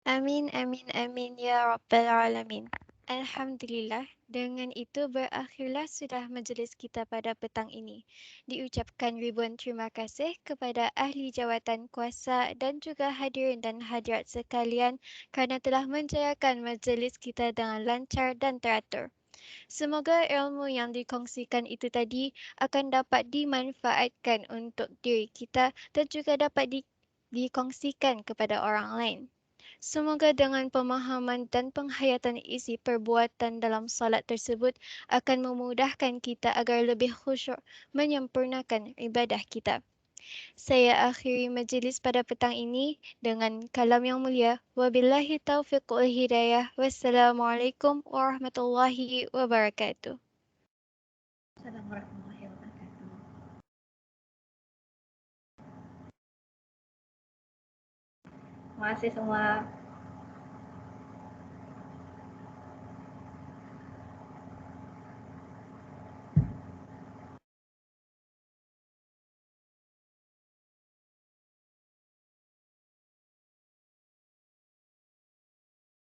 Amin, amin, amin ya Rabbal Alamin. Alhamdulillah, dengan itu berakhirlah sudah majlis kita pada petang ini. Diucapkan ribuan terima kasih kepada ahli jawatan kuasa dan juga hadirin dan hadirat sekalian kerana telah menjayakan majlis kita dengan lancar dan teratur. Semoga ilmu yang dikongsikan itu tadi akan dapat dimanfaatkan untuk diri kita dan juga dapat dikongsikan kepada orang lain. Semoga dengan pemahaman dan penghayatan isi perbuatan dalam salat tersebut akan memudahkan kita agar lebih khusyuk menyempurnakan ibadah kita. Saya akhiri majlis pada petang ini dengan kalam yang mulia. Wabillahi taufiq wal hidayah. Wassalamualaikum warahmatullahi wabarakatuh. Assalamualaikum warahmatullahi wabarakatuh. Terima kasih semua.